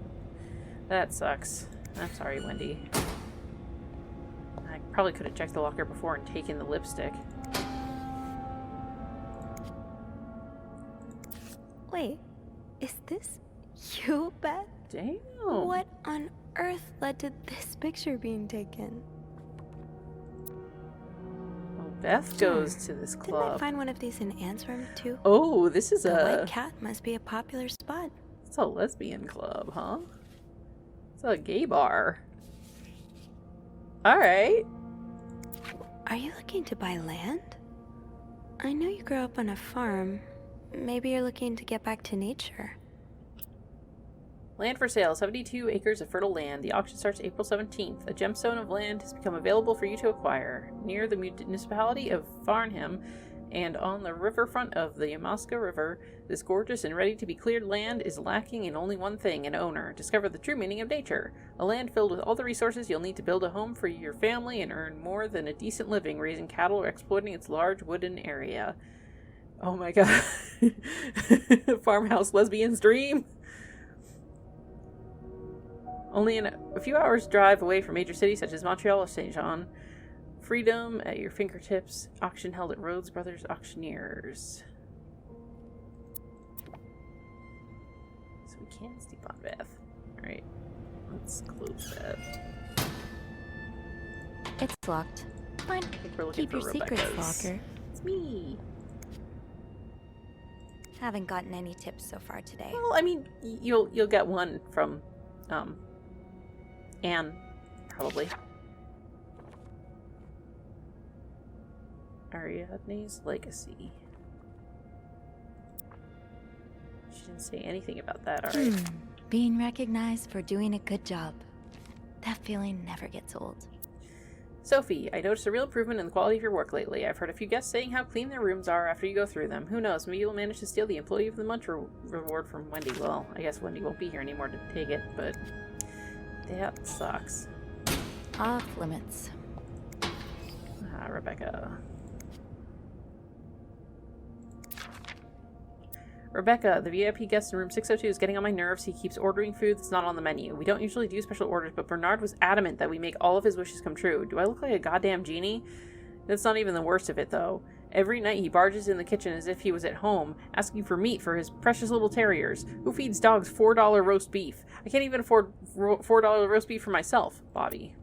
That sucks. I'm sorry, Wendy. I probably could have checked the locker before and taken the lipstick. Wait, is this you, Beth? Damn. What on earth led to this picture being taken? Well, Beth goes to this Didn't I club. find one of these in Anne's room too? Oh, this is The a... White Cat must be a popular spot. It's a lesbian club, huh? It's a gay bar. Alright. Are you looking to buy land? I know you grew up on a farm. Maybe you're looking to get back to nature. Land for sale. 72 acres of fertile land. The auction starts April 17th. A gemstone of land has become available for you to acquire. Near the municipality of Farnham and on the riverfront of the Yamaska River, this gorgeous and ready-to-be-cleared land is lacking in only one thing, an owner. Discover the true meaning of nature. A land filled with all the resources you'll need to build a home for your family and earn more than a decent living, raising cattle or exploiting its large wooded area. Oh my god. Farmhouse lesbian's dream. Only a few hours drive away from major cities such as Montreal or Saint Jean. Freedom at your fingertips. Auction held at Rhodes Brothers Auctioneers. So we can sleep on Beth. Alright. Let's close Beth. It's locked. Fine. I think we're looking Keep for your secrets, Rebecca's. locker. It's me. Haven't gotten any tips so far today. Well, I mean, you'll get one from Anne, probably. Ariadne's Legacy. She didn't say anything about that, alright. Being recognized for doing a good job. That feeling never gets old. Sophie, I noticed a real improvement in the quality of your work lately. I've heard a few guests saying how clean their rooms are after you go through them. Who knows, maybe you'll manage to steal the Employee of the Month reward from Wendy. Well, I guess Wendy won't be here anymore to take it, but that sucks. Off limits. Ah, Rebecca. Rebecca, the VIP guest in room 602 is getting on my nerves. He keeps ordering food that's not on the menu. We don't usually do special orders, but Bernard was adamant that we make all of his wishes come true. Do I look like a goddamn genie? That's not even the worst of it, though. Every night he barges in the kitchen as if he was at home, asking for meat for his precious little terriers. Who feeds dogs $4 roast beef? I can't even afford $4 roast beef for myself, Bobby.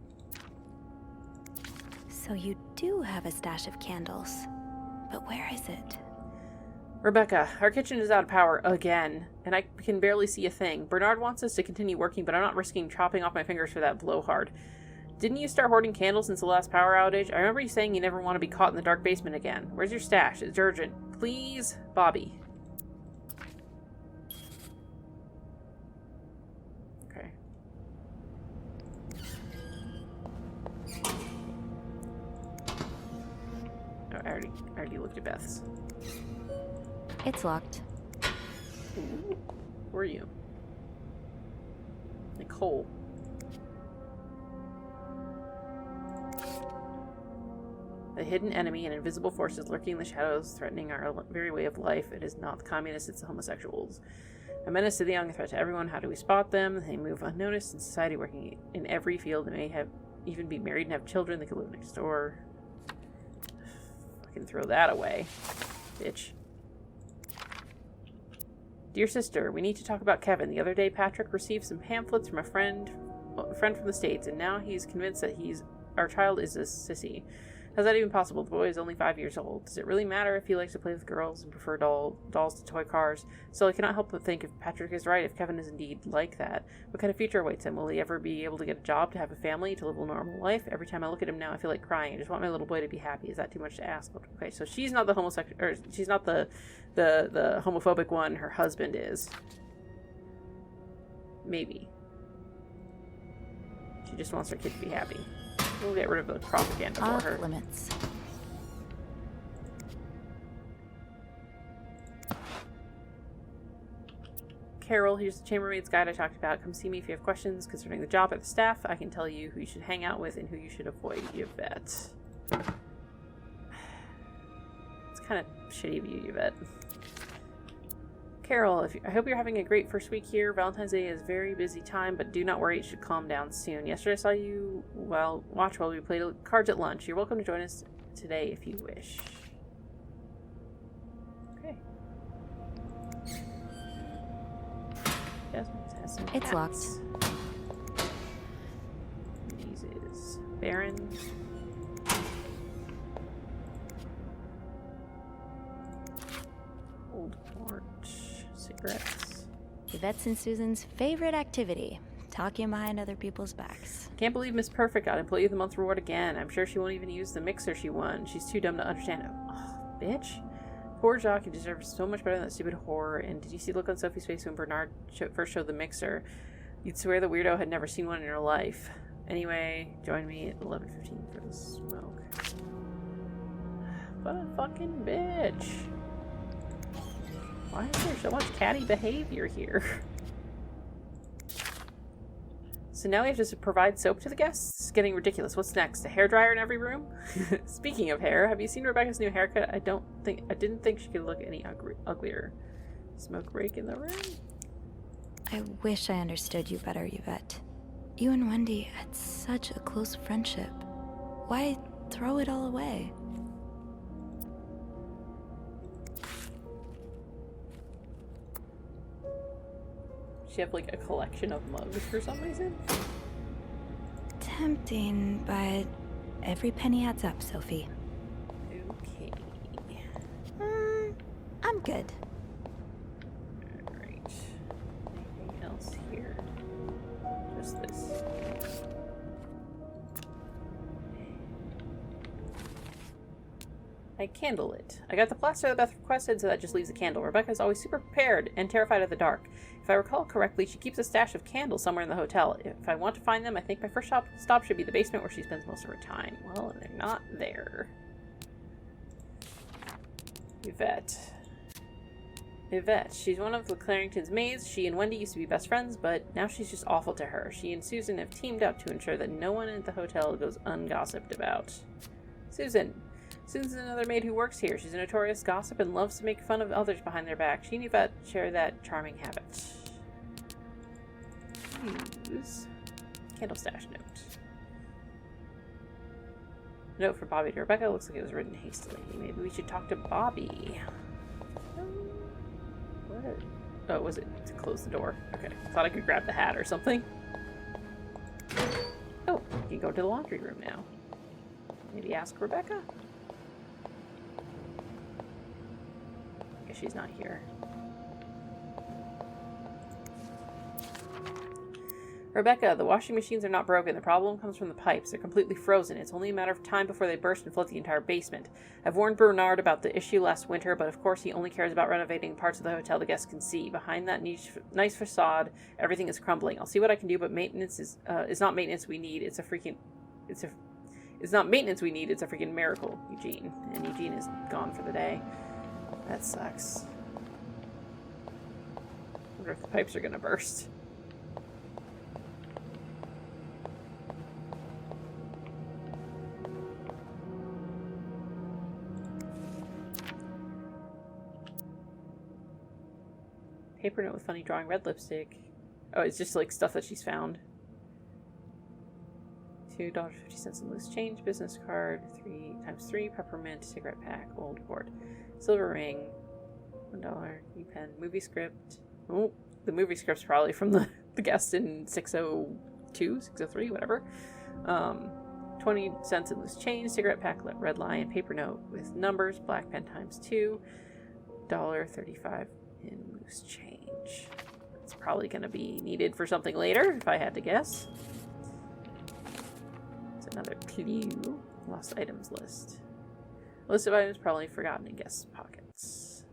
So you do have a stash of candles. But where is it? Rebecca, our kitchen is out of power again, and I can barely see a thing. Bernard wants us to continue working, but I'm not risking chopping off my fingers for that blowhard. Didn't you start hoarding candles since the last power outage? I remember you saying you never want to be caught in the dark basement again. Where's your stash? It's urgent. Please, Bobby. Okay. Oh, I already looked at Beth's. It's locked. Ooh, who are you? Nicole. A hidden enemy and invisible forces lurking in the shadows, threatening our very way of life. It is not the communists, it's the homosexuals. A menace to the young, a threat to everyone. How do we spot them? They move unnoticed in society, working in every field. They may even be married and have children. They could live next door. Fucking throw that away, bitch. Dear sister, we need to talk about Kevin. The other day, Patrick received some pamphlets from a friend from the States, and now he's convinced that our child is a sissy. How's that even possible? The boy is only 5 years old. Does it really matter if he likes to play with girls and prefer dolls to toy cars? Still, I cannot help but think if Patrick is right, if Kevin is indeed like that, what kind of future awaits him? Will he ever be able to get a job, to have a family, to live a normal life? Every time I look at him now, I feel like crying. I just want my little boy to be happy. Is that too much to ask? Okay, so she's not the homosexual, or she's not the homophobic one. Her husband is. Maybe. She just wants her kid to be happy. We'll get rid of the propaganda for her. Off limits. Carol, here's the chambermaid's guide I talked about. Come see me if you have questions concerning the job or the staff. I can tell you who you should hang out with and who you should avoid, Yvette. It's kind of shitty of you, Yvette. Carol, I hope you're having a great first week here. Valentine's Day is a very busy time, but do not worry, it should calm down soon. Yesterday I saw you watch while we played cards at lunch. You're welcome to join us today if you wish. Okay. Jasmine has some It's cats. locked. These is Baron. Old Port. Cigarettes. Yvette's and Susan's favorite activity. Talking behind other people's backs. Can't believe Miss Perfect got Employee of the Month reward again. I'm sure she won't even use the mixer she won. She's too dumb to understand. Oh, bitch. Poor Jock, he deserves so much better than that stupid horror. And did you see the look on Sophie's face when Bernard first showed the mixer? You'd swear the weirdo had never seen one in her life. Anyway, join me at 11:15 for the smoke. What a fucking bitch. Why is there so much catty behavior here? So now we have to provide soap to the guests? It's getting ridiculous. What's next? A hairdryer in every room? Speaking of hair, have you seen Rebecca's new haircut? I didn't think she could look any uglier. Smoke break in the room? I wish I understood you better, Yvette. You and Wendy had such a close friendship. Why throw it all away? She have like a collection of mugs for some reason? Tempting, but every penny adds up, Sophie. Okay. I'm good. Alright. Anything else here? Just this. I candle it. I got the plaster that Beth requested, so that just leaves a candle. Rebecca's always super prepared and terrified of the dark. If I recall correctly, she keeps a stash of candles somewhere in the hotel. If I want to find them, I think my first stop should be the basement where she spends most of her time. Well, they're not there. Yvette. She's one of the Clarington's maids. She and Wendy used to be best friends, but now she's just awful to her. She and Susan have teamed up to ensure that no one at the hotel goes ungossiped about. Susan's another maid who works here. She's a notorious gossip and loves to make fun of others behind their back. She and Yvette share that charming habit. Use candle stash note. Note for Bobby to Rebecca. Looks like it was written hastily. Maybe we should talk to Bobby. What? Oh, was it to close the door? Okay. Thought I could grab the hat or something. Oh, you can go to the laundry room now. Maybe ask Rebecca? I guess she's not here. Rebecca, the washing machines are not broken. The problem comes from the pipes. They're completely frozen. It's only a matter of time before they burst and flood the entire basement. I've warned Bernard about the issue last winter, but of course he only cares about renovating parts of the hotel the guests can see. Behind that nice facade, everything is crumbling. I'll see what I can do, but maintenance is not maintenance we need. It's not maintenance we need. It's a freaking miracle, Eugene. And Eugene is gone for the day. That sucks. I wonder if the pipes are gonna burst. Paper note with funny drawing, red lipstick. Oh, it's just like stuff that she's found. $2.50 in loose change, business card, 3 times 3, peppermint, cigarette pack, old cord, silver ring, $1, e-pen, movie script. Oh, the movie script's probably from the guest in 602, 603, whatever. 20 cents in loose change, cigarette pack, red lion, paper note with numbers, black pen times 2, $1.35 in loose change. It's probably going to be needed for something later, if I had to guess. It's another clue. Lost items list. List of items probably forgotten in guest pockets.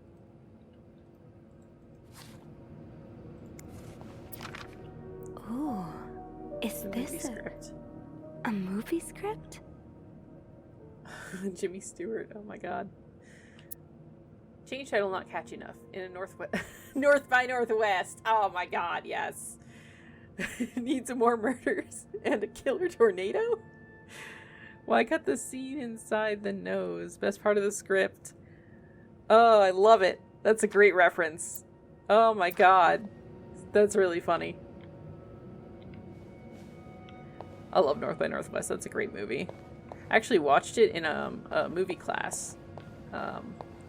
Ooh, is this a movie script? Jimmy Stewart, oh my god. Change title not catchy enough. In a North by Northwest. Oh my god, yes. Need some more murders and a killer tornado? Why cut the scene inside the nose? Best part of the script. Oh, I love it. That's a great reference. Oh my god. That's really funny. I love North by Northwest. That's a great movie. I actually watched it in a movie class.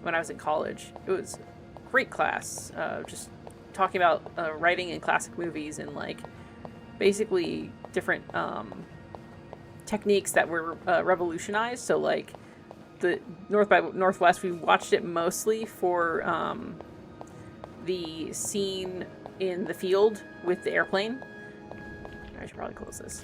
When I was in college. It was a great class, just talking about writing in classic movies and like basically different techniques that were revolutionized. So like the North by Northwest, we watched it mostly for the scene in the field with the airplane. I should probably close this.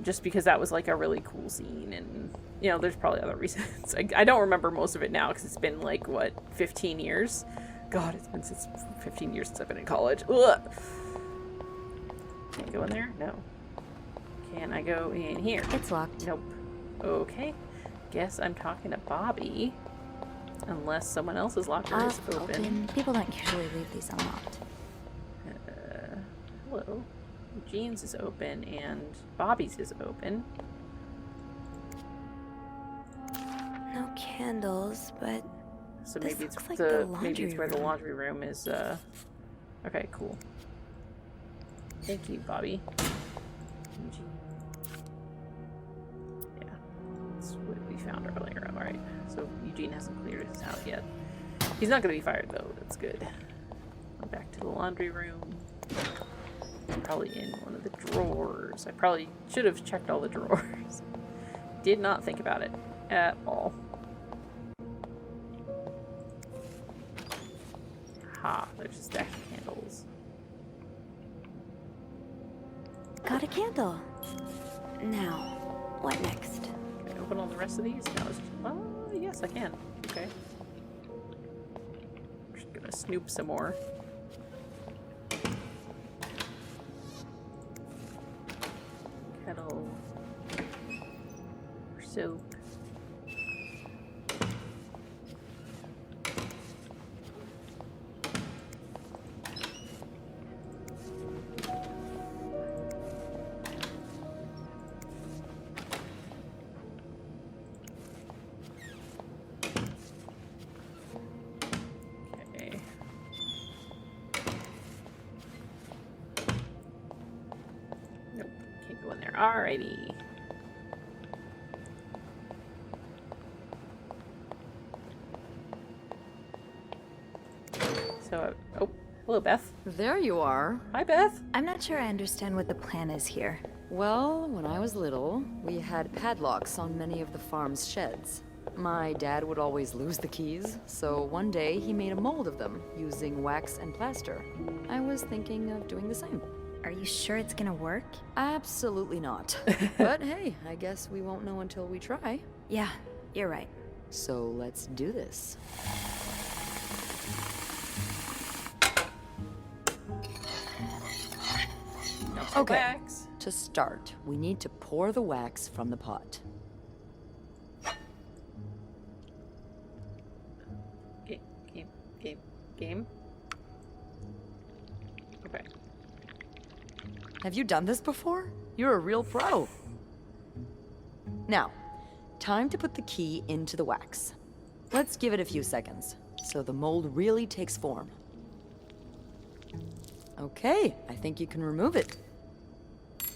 Just because that was like a really cool scene, and you know, there's probably other reasons. I don't remember most of it now because it's been like, what, 15 years? God, it's been since 15 years since I've been in college. Ugh. Can't go in there? No. Can I go in here? It's locked. Nope. Okay. Guess I'm talking to Bobby. Unless someone else's locker is open. People don't usually leave these unlocked. Hello. Eugene's is open and Bobby's is open. No candles, but so this maybe it's looks like the laundry maybe it's where the room. laundry room is. Okay, cool. Thank you, Bobby. Eugene. Yeah, that's what we found earlier. All right, so Eugene hasn't cleared his house yet. He's not gonna be fired though. That's good. I'm back to the laundry room. Probably in one of the drawers. I probably should have checked all the drawers. Did not think about it at all. Ha, there's a stack of candles. Got a candle. Now, what next? Okay, open all the rest of these? No, yes, I can. Okay. Just gonna snoop some more. Kettle. Soap. Okay. Nope, can't go in there. Alrighty. So, oh, hello, Beth. There you are. Hi, Beth. I'm not sure I understand what the plan is here. Well, when I was little, we had padlocks on many of the farm's sheds. My dad would always lose the keys, so one day he made a mold of them using wax and plaster. I was thinking of doing the same. Are you sure it's gonna work? Absolutely not. But hey, I guess we won't know until we try. Yeah, you're right. So let's do this. Okay. Wax. To start, we need to pour the wax from the pot. Game. Okay. Have you done this before? You're a real pro. Now, time to put the key into the wax. Let's give it a few seconds, so the mold really takes form. Okay, I think you can remove it.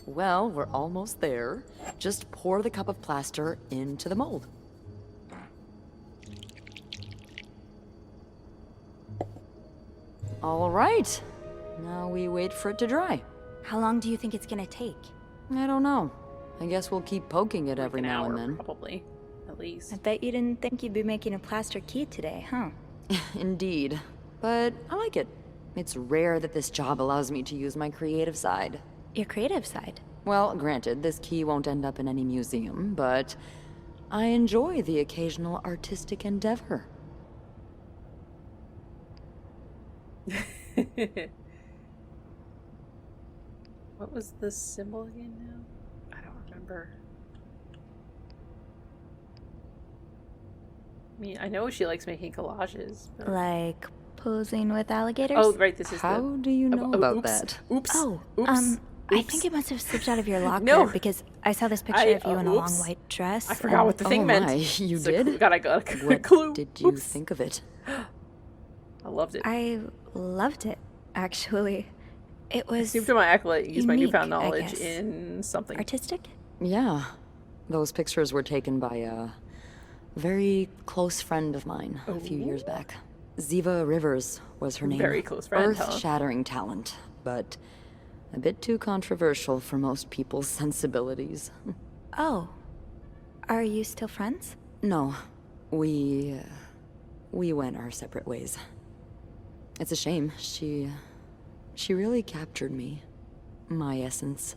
Well, we're almost there. Just pour the cup of plaster into the mold. All right. Now we wait for it to dry. How long do you think it's gonna take? I don't know. I guess we'll keep poking it every An now hour, and then. probably. At least. I bet you didn't think you'd be making a plaster key today, huh? Indeed. But I like it. It's rare that this job allows me to use my creative side. Your creative side. Well, granted, this key won't end up in any museum, but I enjoy the occasional artistic endeavor. What was the symbol again now? I don't remember. I mean, I know she likes making collages. But... Like posing with alligators? Oh, right, this is How the... do you know about oops, that? Oops. Oh, oops. I think it must have slipped out of your locker No. because I saw this picture of you in a long oops. white dress. I forgot what the thing meant. My, you It's a did? clue. God, I got a What clue. did you Oops. think of it? I loved it. I loved it, actually. It was Seemed to my accolade use my unique, newfound I knowledge guess. in something. artistic. Yeah. Those pictures were taken by a very close friend of mine a few years back. Ziva Rivers was her name. Very close friend, huh? Earth-shattering talent, but a bit too controversial for most people's sensibilities. Oh, are you still friends? No, we went our separate ways. It's a shame. She really captured me. My essence.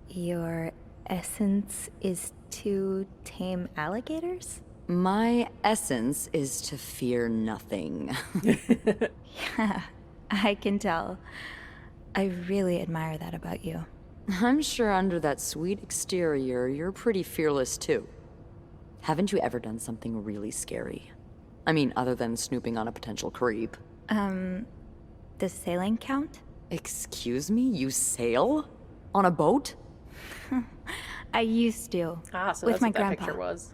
Your essence is to tame alligators? My essence is to fear nothing. Yeah, I can tell. I really admire that about you. I'm sure under that sweet exterior, you're pretty fearless too. Haven't you ever done something really scary? I mean, other than snooping on a potential creep. Does sailing count? Excuse me? You sail? On a boat? I used to. Ah, so with that's my what that grandpa. picture was.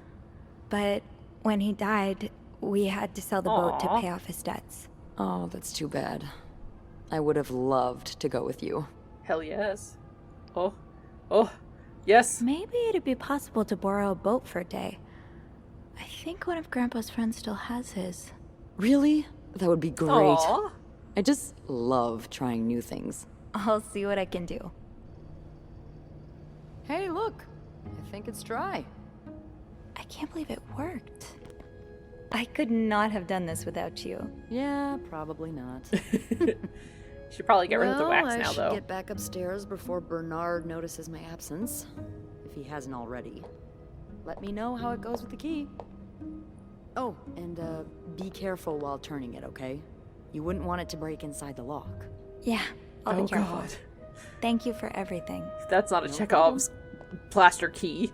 But when he died, we had to sell the boat to Aw. pay off his debts. Oh, that's too bad. I would have loved to go with you. Hell yes. Oh, yes. Maybe it'd be possible to borrow a boat for a day. I think one of Grandpa's friends still has his. Really? That would be great. Aw. I just love trying new things. I'll see what I can do. Hey, look. I think it's dry. I can't believe it worked. I could not have done this without you. Yeah, probably not. Should probably get rid of the wax I now, should though. get back upstairs before Bernard notices my absence, if he hasn't already. let me know how it goes with the key. Oh, and be careful while turning it, okay? You wouldn't want it to break inside the lock. Yeah, I'll be careful. God. Thank you for everything. That's not a No Chekhov's plaster key.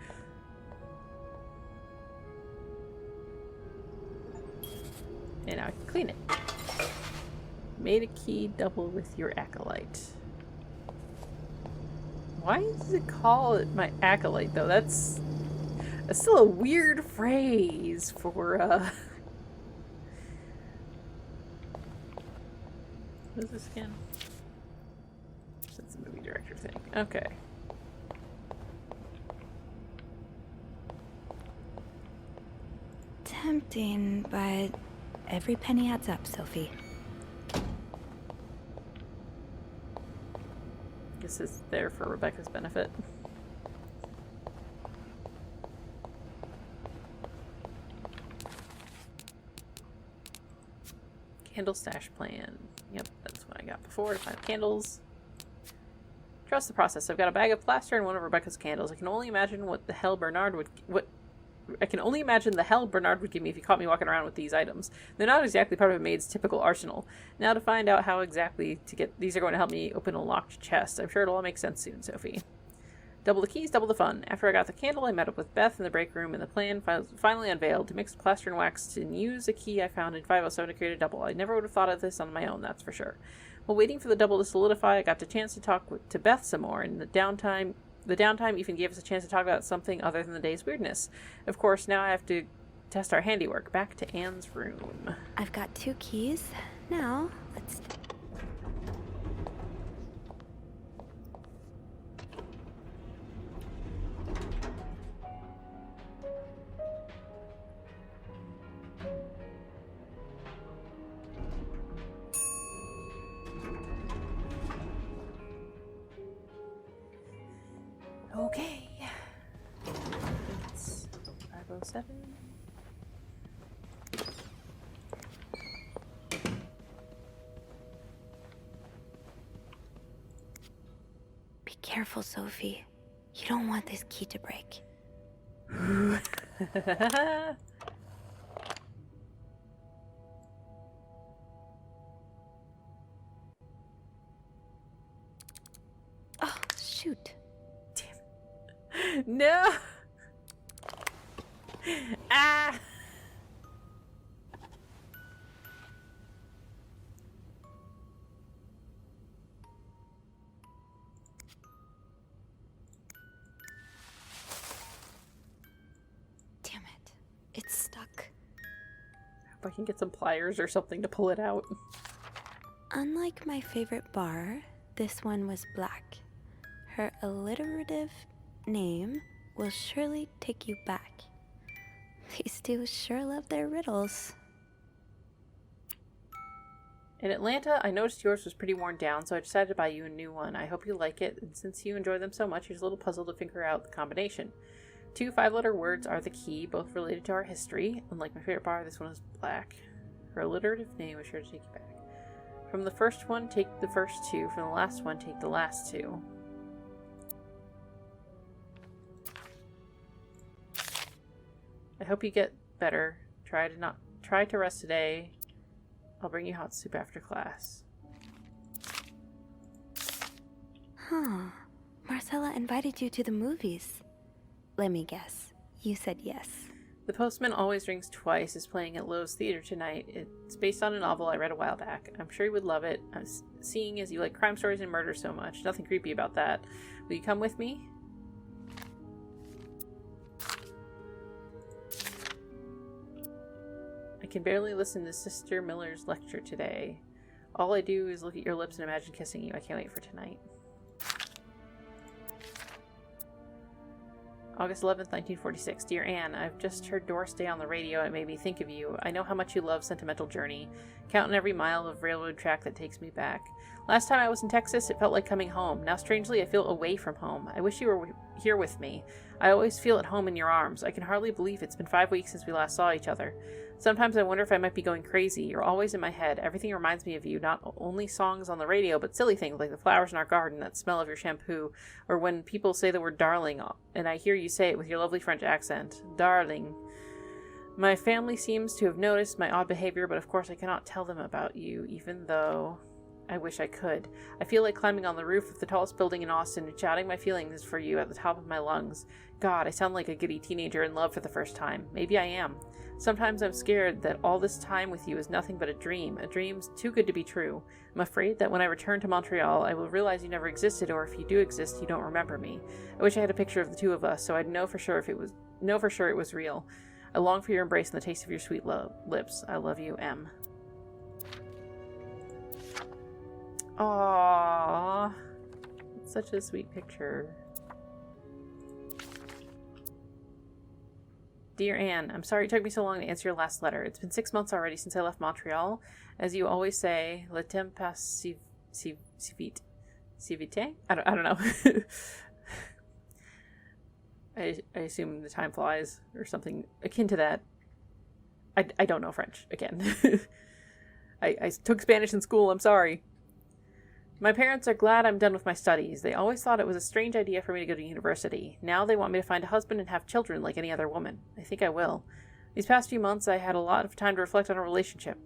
And now I can clean it. Made a key double with your acolyte. Why does it call it my acolyte, though? That's still a weird phrase for, What is this again? That's a movie director thing. Okay. Tempting, but every penny adds up, Sophie. This is there for Rebecca's benefit. Candle stash plan. Yep, that's what I got before to find candles. Trust the process. I've got a bag of plaster and one of Rebecca's candles. I can only imagine what the hell Bernard would give me if he caught me walking around with these items. They're not exactly part of a maid's typical arsenal. Now to find out how exactly to get these are going to help me open a locked chest. I'm sure it'll all make sense soon, Sophie. Double the keys, double the fun. After I got the candle, I met up with Beth in the break room, and the plan was finally unveiled to mix plaster and wax and use a key I found in 507 to create a double. I never would have thought of this on my own, that's for sure. While waiting for the double to solidify, I got the chance to talk to Beth some more, and the downtime even gave us a chance to talk about something other than the day's weirdness. Of course, now I have to test our handiwork. Back to Anne's room. I've got 2 keys. Now, let's... Okay. It's 507. Be careful, Sophie. You don't want this key to break. Oh, shoot. No! Ah! Damn it. It's stuck. Hope I can get some pliers or something to pull it out. Unlike my favorite bar, this one was black. Her alliterative name will surely take you back. These two sure love their riddles. In Atlanta, I noticed yours was pretty worn down, so I decided to buy you a new one. I hope you like it, and since you enjoy them so much, here's a little puzzle to figure out the combination. 2 5-letter words are the key, both related to our history. Unlike my favorite bar, this one is black. Her alliterative name is sure to take you back. From the first one, take the first 2. From the last one, take the last 2. I hope you get better. Try to rest today. I'll bring you hot soup after class. Huh. Marcella invited you to the movies. Let me guess. You said yes. The Postman Always Rings Twice is playing at Lowe's Theater tonight. It's based on a novel I read a while back. I'm sure you would love it, seeing as you like crime stories and murder so much. Nothing creepy about that. Will you come with me? I can barely listen to Sister Miller's lecture today. All I do is look at your lips and imagine kissing you. I can't wait for tonight. August 11th, 1946. Dear Anne, I've just heard Doris Day on the radio and it made me think of you. I know how much you love Sentimental Journey, counting every mile of railroad track that takes me back. Last time I was in Texas, it felt like coming home. Now, strangely, I feel away from home. I wish you were here with me. I always feel at home in your arms. I can hardly believe it's been 5 weeks since we last saw each other. Sometimes I wonder if I might be going crazy. You're always in my head. Everything reminds me of you, not only songs on the radio, but silly things like the flowers in our garden, that smell of your shampoo, or when people say the word darling, and I hear you say it with your lovely French accent. Darling. My family seems to have noticed my odd behavior, but of course I cannot tell them about you, even though I wish I could. I feel like climbing on the roof of the tallest building in Austin and shouting my feelings for you at the top of my lungs. God, I sound like a giddy teenager in love for the first time. Maybe I am. Sometimes I'm scared that all this time with you is nothing but a dream too good to be true. I'm afraid that when I return to Montreal, I will realize you never existed, or if you do exist, you don't remember me. I wish I had a picture of the two of us, so I'd know for sure it was real. I long for your embrace and the taste of your sweet lips. I love you, M. Aww. It's such a sweet picture. Dear Anne, I'm sorry it took me so long to answer your last letter. It's been 6 months already since I left Montreal. As you always say, le temps passe si vite. Si vite? I don't know. I assume the time flies or something akin to that. I don't know French, again. I took Spanish in school, I'm sorry. My parents are glad I'm done with my studies. They always thought it was a strange idea for me to go to university. Now they want me to find a husband and have children like any other woman. I think I will. These past few months I had a lot of time to reflect on our relationship.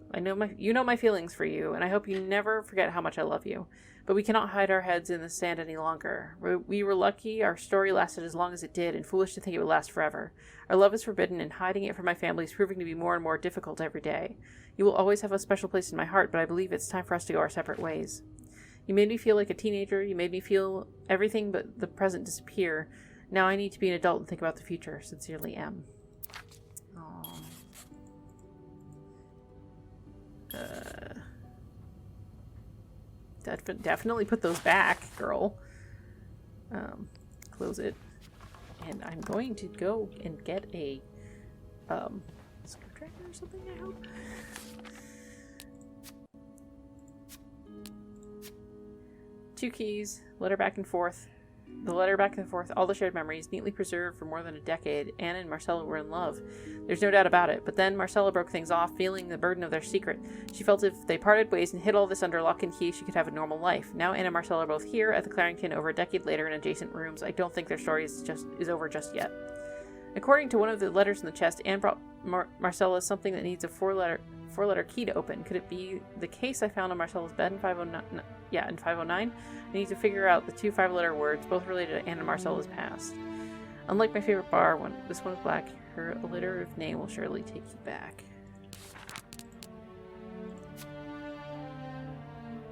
You know my feelings for you, and I hope you never forget how much I love you. But we cannot hide our heads in the sand any longer. We were lucky our story lasted as long as it did, and foolish to think it would last forever. Our love is forbidden, and hiding it from my family is proving to be more and more difficult every day. You will always have a special place in my heart, but I believe it's time for us to go our separate ways. You made me feel like a teenager. You made me feel everything but the present disappear. Now I need to be an adult and think about the future. Sincerely, M. Aww. Definitely put those back, girl. Close it. And I'm going to go and get a screwdriver or something, I hope. Two keys, letter back and forth. The letter back and forth, all the shared memories, neatly preserved for more than a decade. Anna and Marcella were in love. There's no doubt about it. But then Marcella broke things off, feeling the burden of their secret. She felt if they parted ways and hid all this under lock and key, she could have a normal life. Now Anna and Marcella are both here at the Clarington over a decade later in adjacent rooms. I don't think their story is over just yet. According to one of the letters in the chest, Anne brought Marcella something that needs a four-letter key to open. Could it be the case I found on Marcella's bed in 509? Yeah, in 509. I need to figure out the two 5-letter words, both related to Anne and Marcella's past. Unlike my favorite bar one, this one is black. Her alliterative name will surely take you back.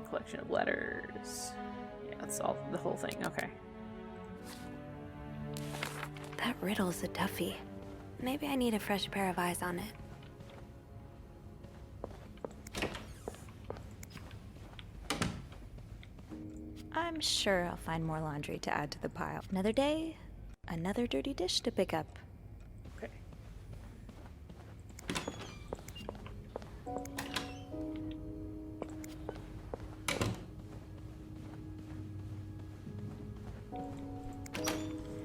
Collection of letters. Yeah, that's all. The whole thing. Okay. That riddle's a toughie. Maybe I need a fresh pair of eyes on it. I'm sure I'll find more laundry to add to the pile. Another day, another dirty dish to pick up. Okay.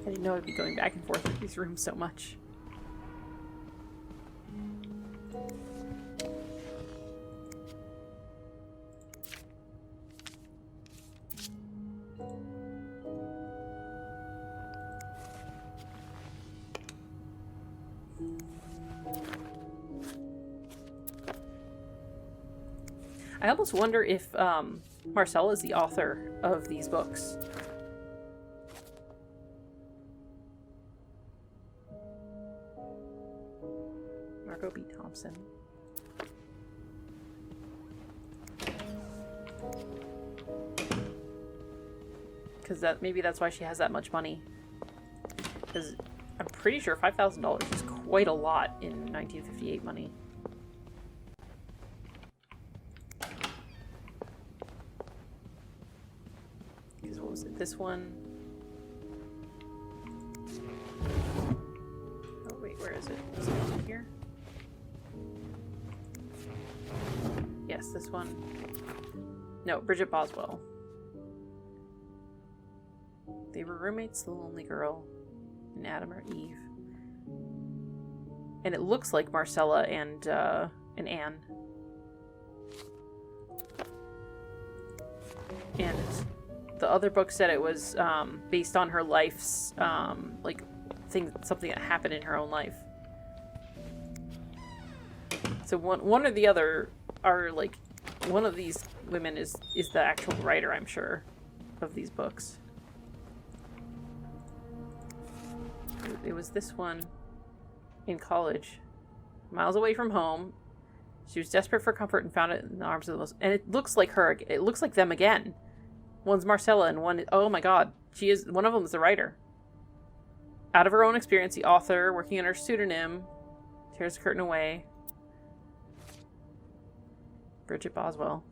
I didn't know I'd be going back and forth with these rooms so much. I almost wonder if Marcella is the author of these books. Margot B. Thompson. Because maybe that's why she has that much money. Because I'm pretty sure $5,000 is quite a lot in 1958 money. What was it? This one? Oh wait, where is it? Is it over here? Yes, this one. No, Bridget Boswell. They were roommates, the lonely girl, and Adam or Eve. And it looks like Marcella and Anne. And the other book said it was based on her life's something that happened in her own life. So one or the other are like, one of these women is the actual writer, I'm sure, of these books. It was this one in college, miles away from home. She was desperate for comfort and found it in the arms of the most. And it looks like her. It looks like them again. One's Marcella and one. Oh my God, she is. One of them is the writer. Out of her own experience, the author, working under pseudonym, tears the curtain away. Bridget Boswell.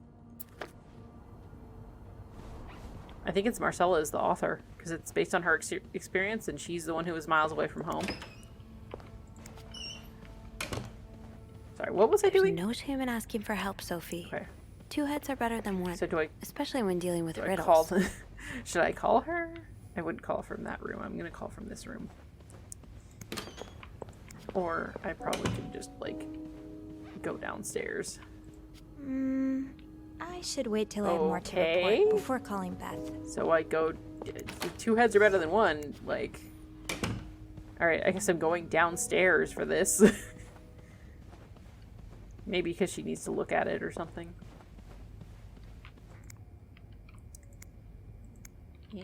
I think it's Marcella is the author because it's based on her experience, and she's the one who was miles away from home. Sorry, what was I doing? There's no shame in asking for help, Sophie. Okay. Two heads are better than one. So do I? Especially when dealing with Do I riddles. call? Should I call her? I wouldn't call from that room. I'm gonna call from this room. Or I probably could just like go downstairs. I should wait till I have more to Okay. report before calling Beth. So I go. Two heads are better than one. Like, all right. I guess I'm going downstairs for this. Maybe because she needs to look at it or something. Yeah.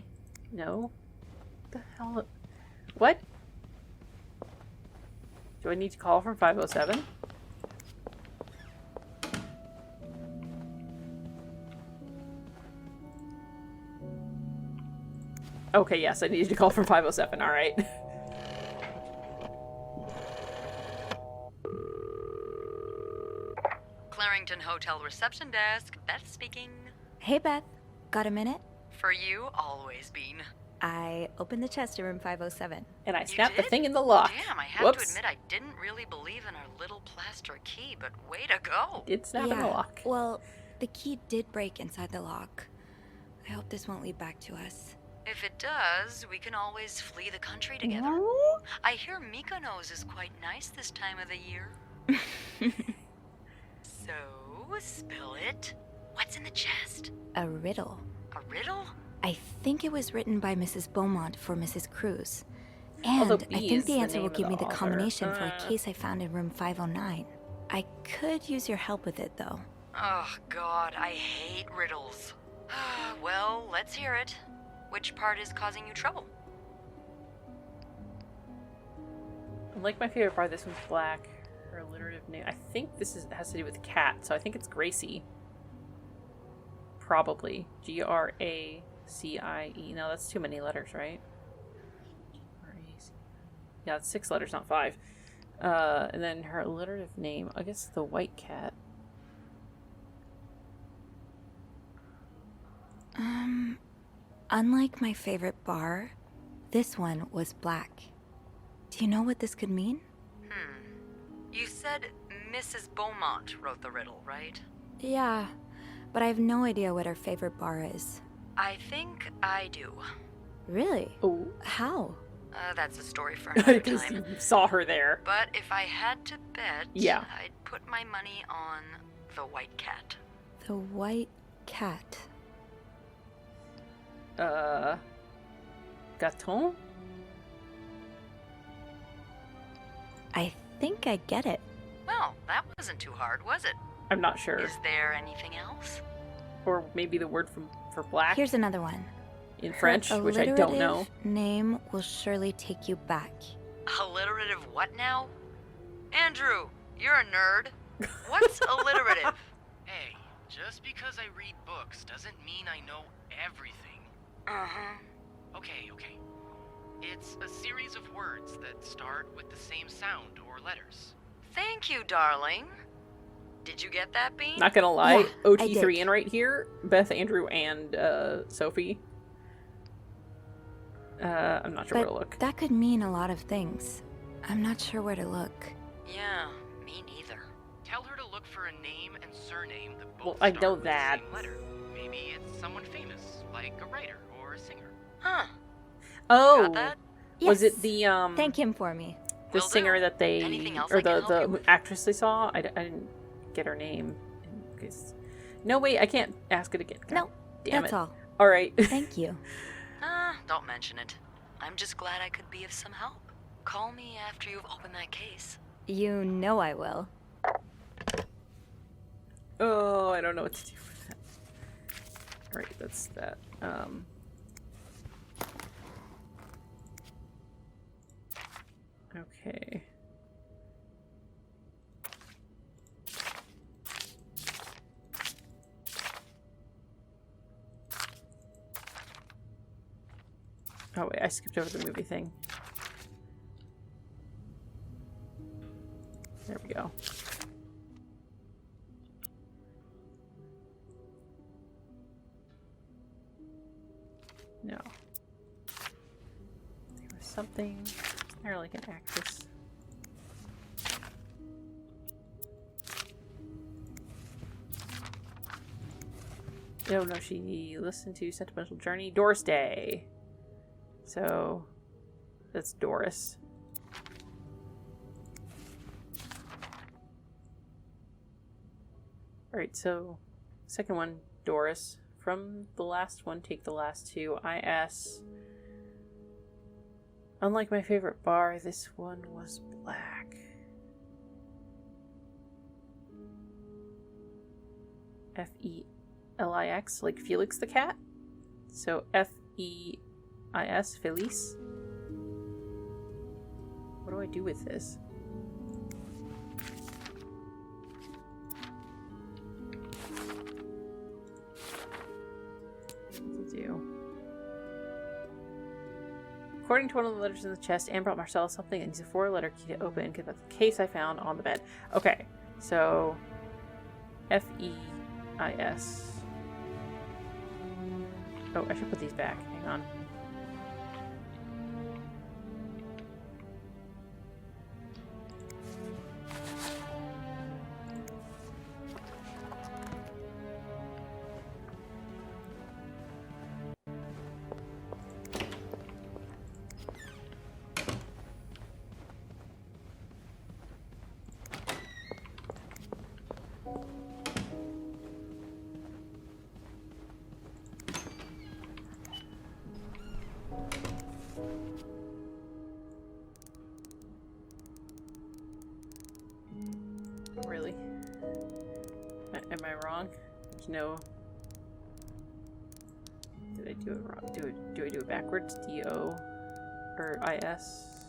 No. What the hell? What? Do I need to call from 507? Okay, yes, I needed to call from 507. All right. Clarington Hotel reception desk. Beth speaking. Hey, Beth. Got a minute? For you, always Bean. I opened the chest in room 507. And I You snapped the did? thing in the lock. Damn, I have Whoops. to admit I didn't really believe in our little plaster key, but way to go. Did snap in the lock. Well, the key did break inside the lock. I hope this won't lead back to us. If it does, we can always flee the country together. I hear Mykonos is quite nice this time of the year. So, spill it. What's in the chest? A riddle. A riddle? I think it was written by Mrs. Beaumont for Mrs. Cruz. And Although I B think is the the answer name will of give the me the author. combination for a case I found in room 509. I could use your help with it, though. Oh, God, I hate riddles. Well, let's hear it. Which part is causing you trouble? Like my favorite part, this one's black. Her alliterative name. I think has to do with cat, so I think it's Gracie. Probably. Gracie. No, that's too many letters, right? Gracie. Yeah, it's 6 letters, not 5. And then her alliterative name, I guess the white cat. Unlike my favorite bar, this one was black. Do you know what this could mean? You said Mrs. Beaumont wrote the riddle, right? Yeah, but I have no idea what her favorite bar is. I think I do. Really? Oh. How? That's a story for another Because time. you saw her there. But if I had to bet, Yeah. I'd put my money on the white cat. The white cat. Gaton? I think I get it. Well, that wasn't too hard, was it? I'm not sure. Is there anything else? Or maybe the word for black Here's another one. in French, which I don't know. Alliterative name will surely take you back. Alliterative what now? Andrew, you're a nerd. What's alliterative? Hey, just because I read books doesn't mean I know everything. Uh-huh. Okay. It's a series of words that start with the same sound or letters. Thank you, darling. Did you get that, Bean? Not gonna lie, Yeah, I OT3 did. in right here. Beth, Andrew, and Sophie. I'm not sure where But to look. that could mean a lot of things. I'm not sure where to look. Yeah, me neither. Tell her to look for a name and surname that both Well, I start know with that. the same letter. Maybe it's someone famous, like a writer or a singer. Huh. Oh, Got that? was Yes. it the Thank him for me. the Will singer do. that they Anything else or I can help you the with? actress they saw? I didn't get her name. No, wait, I can't ask it again. God No, damn that's it. all. All right. Thank you. Don't mention it. I'm just glad I could be of some help. Call me after you've opened that case. You know I will. Oh, I don't know what to do with that. All right, that's that. Okay. Oh wait, I skipped over the movie thing. There we go. No. There was something. Or like an actress. Oh no, she listened to Sentimental Journey. Doris Day. So that's Doris. Alright, so second one, Doris. From the last one, take the last two. IS. Unlike my favorite bar, this one was black. Felix, like Felix the cat. So Feis, Felice. What do I do with this? What to do? According to one of the letters in the chest, Anne brought Marcella something and used a 4-letter key to open the case I found on the bed. Okay, so Feis. Oh, I should put these back. Hang on. Really? Am I wrong? There's no... Did I do it wrong? Do I do it backwards? D-O or I-S?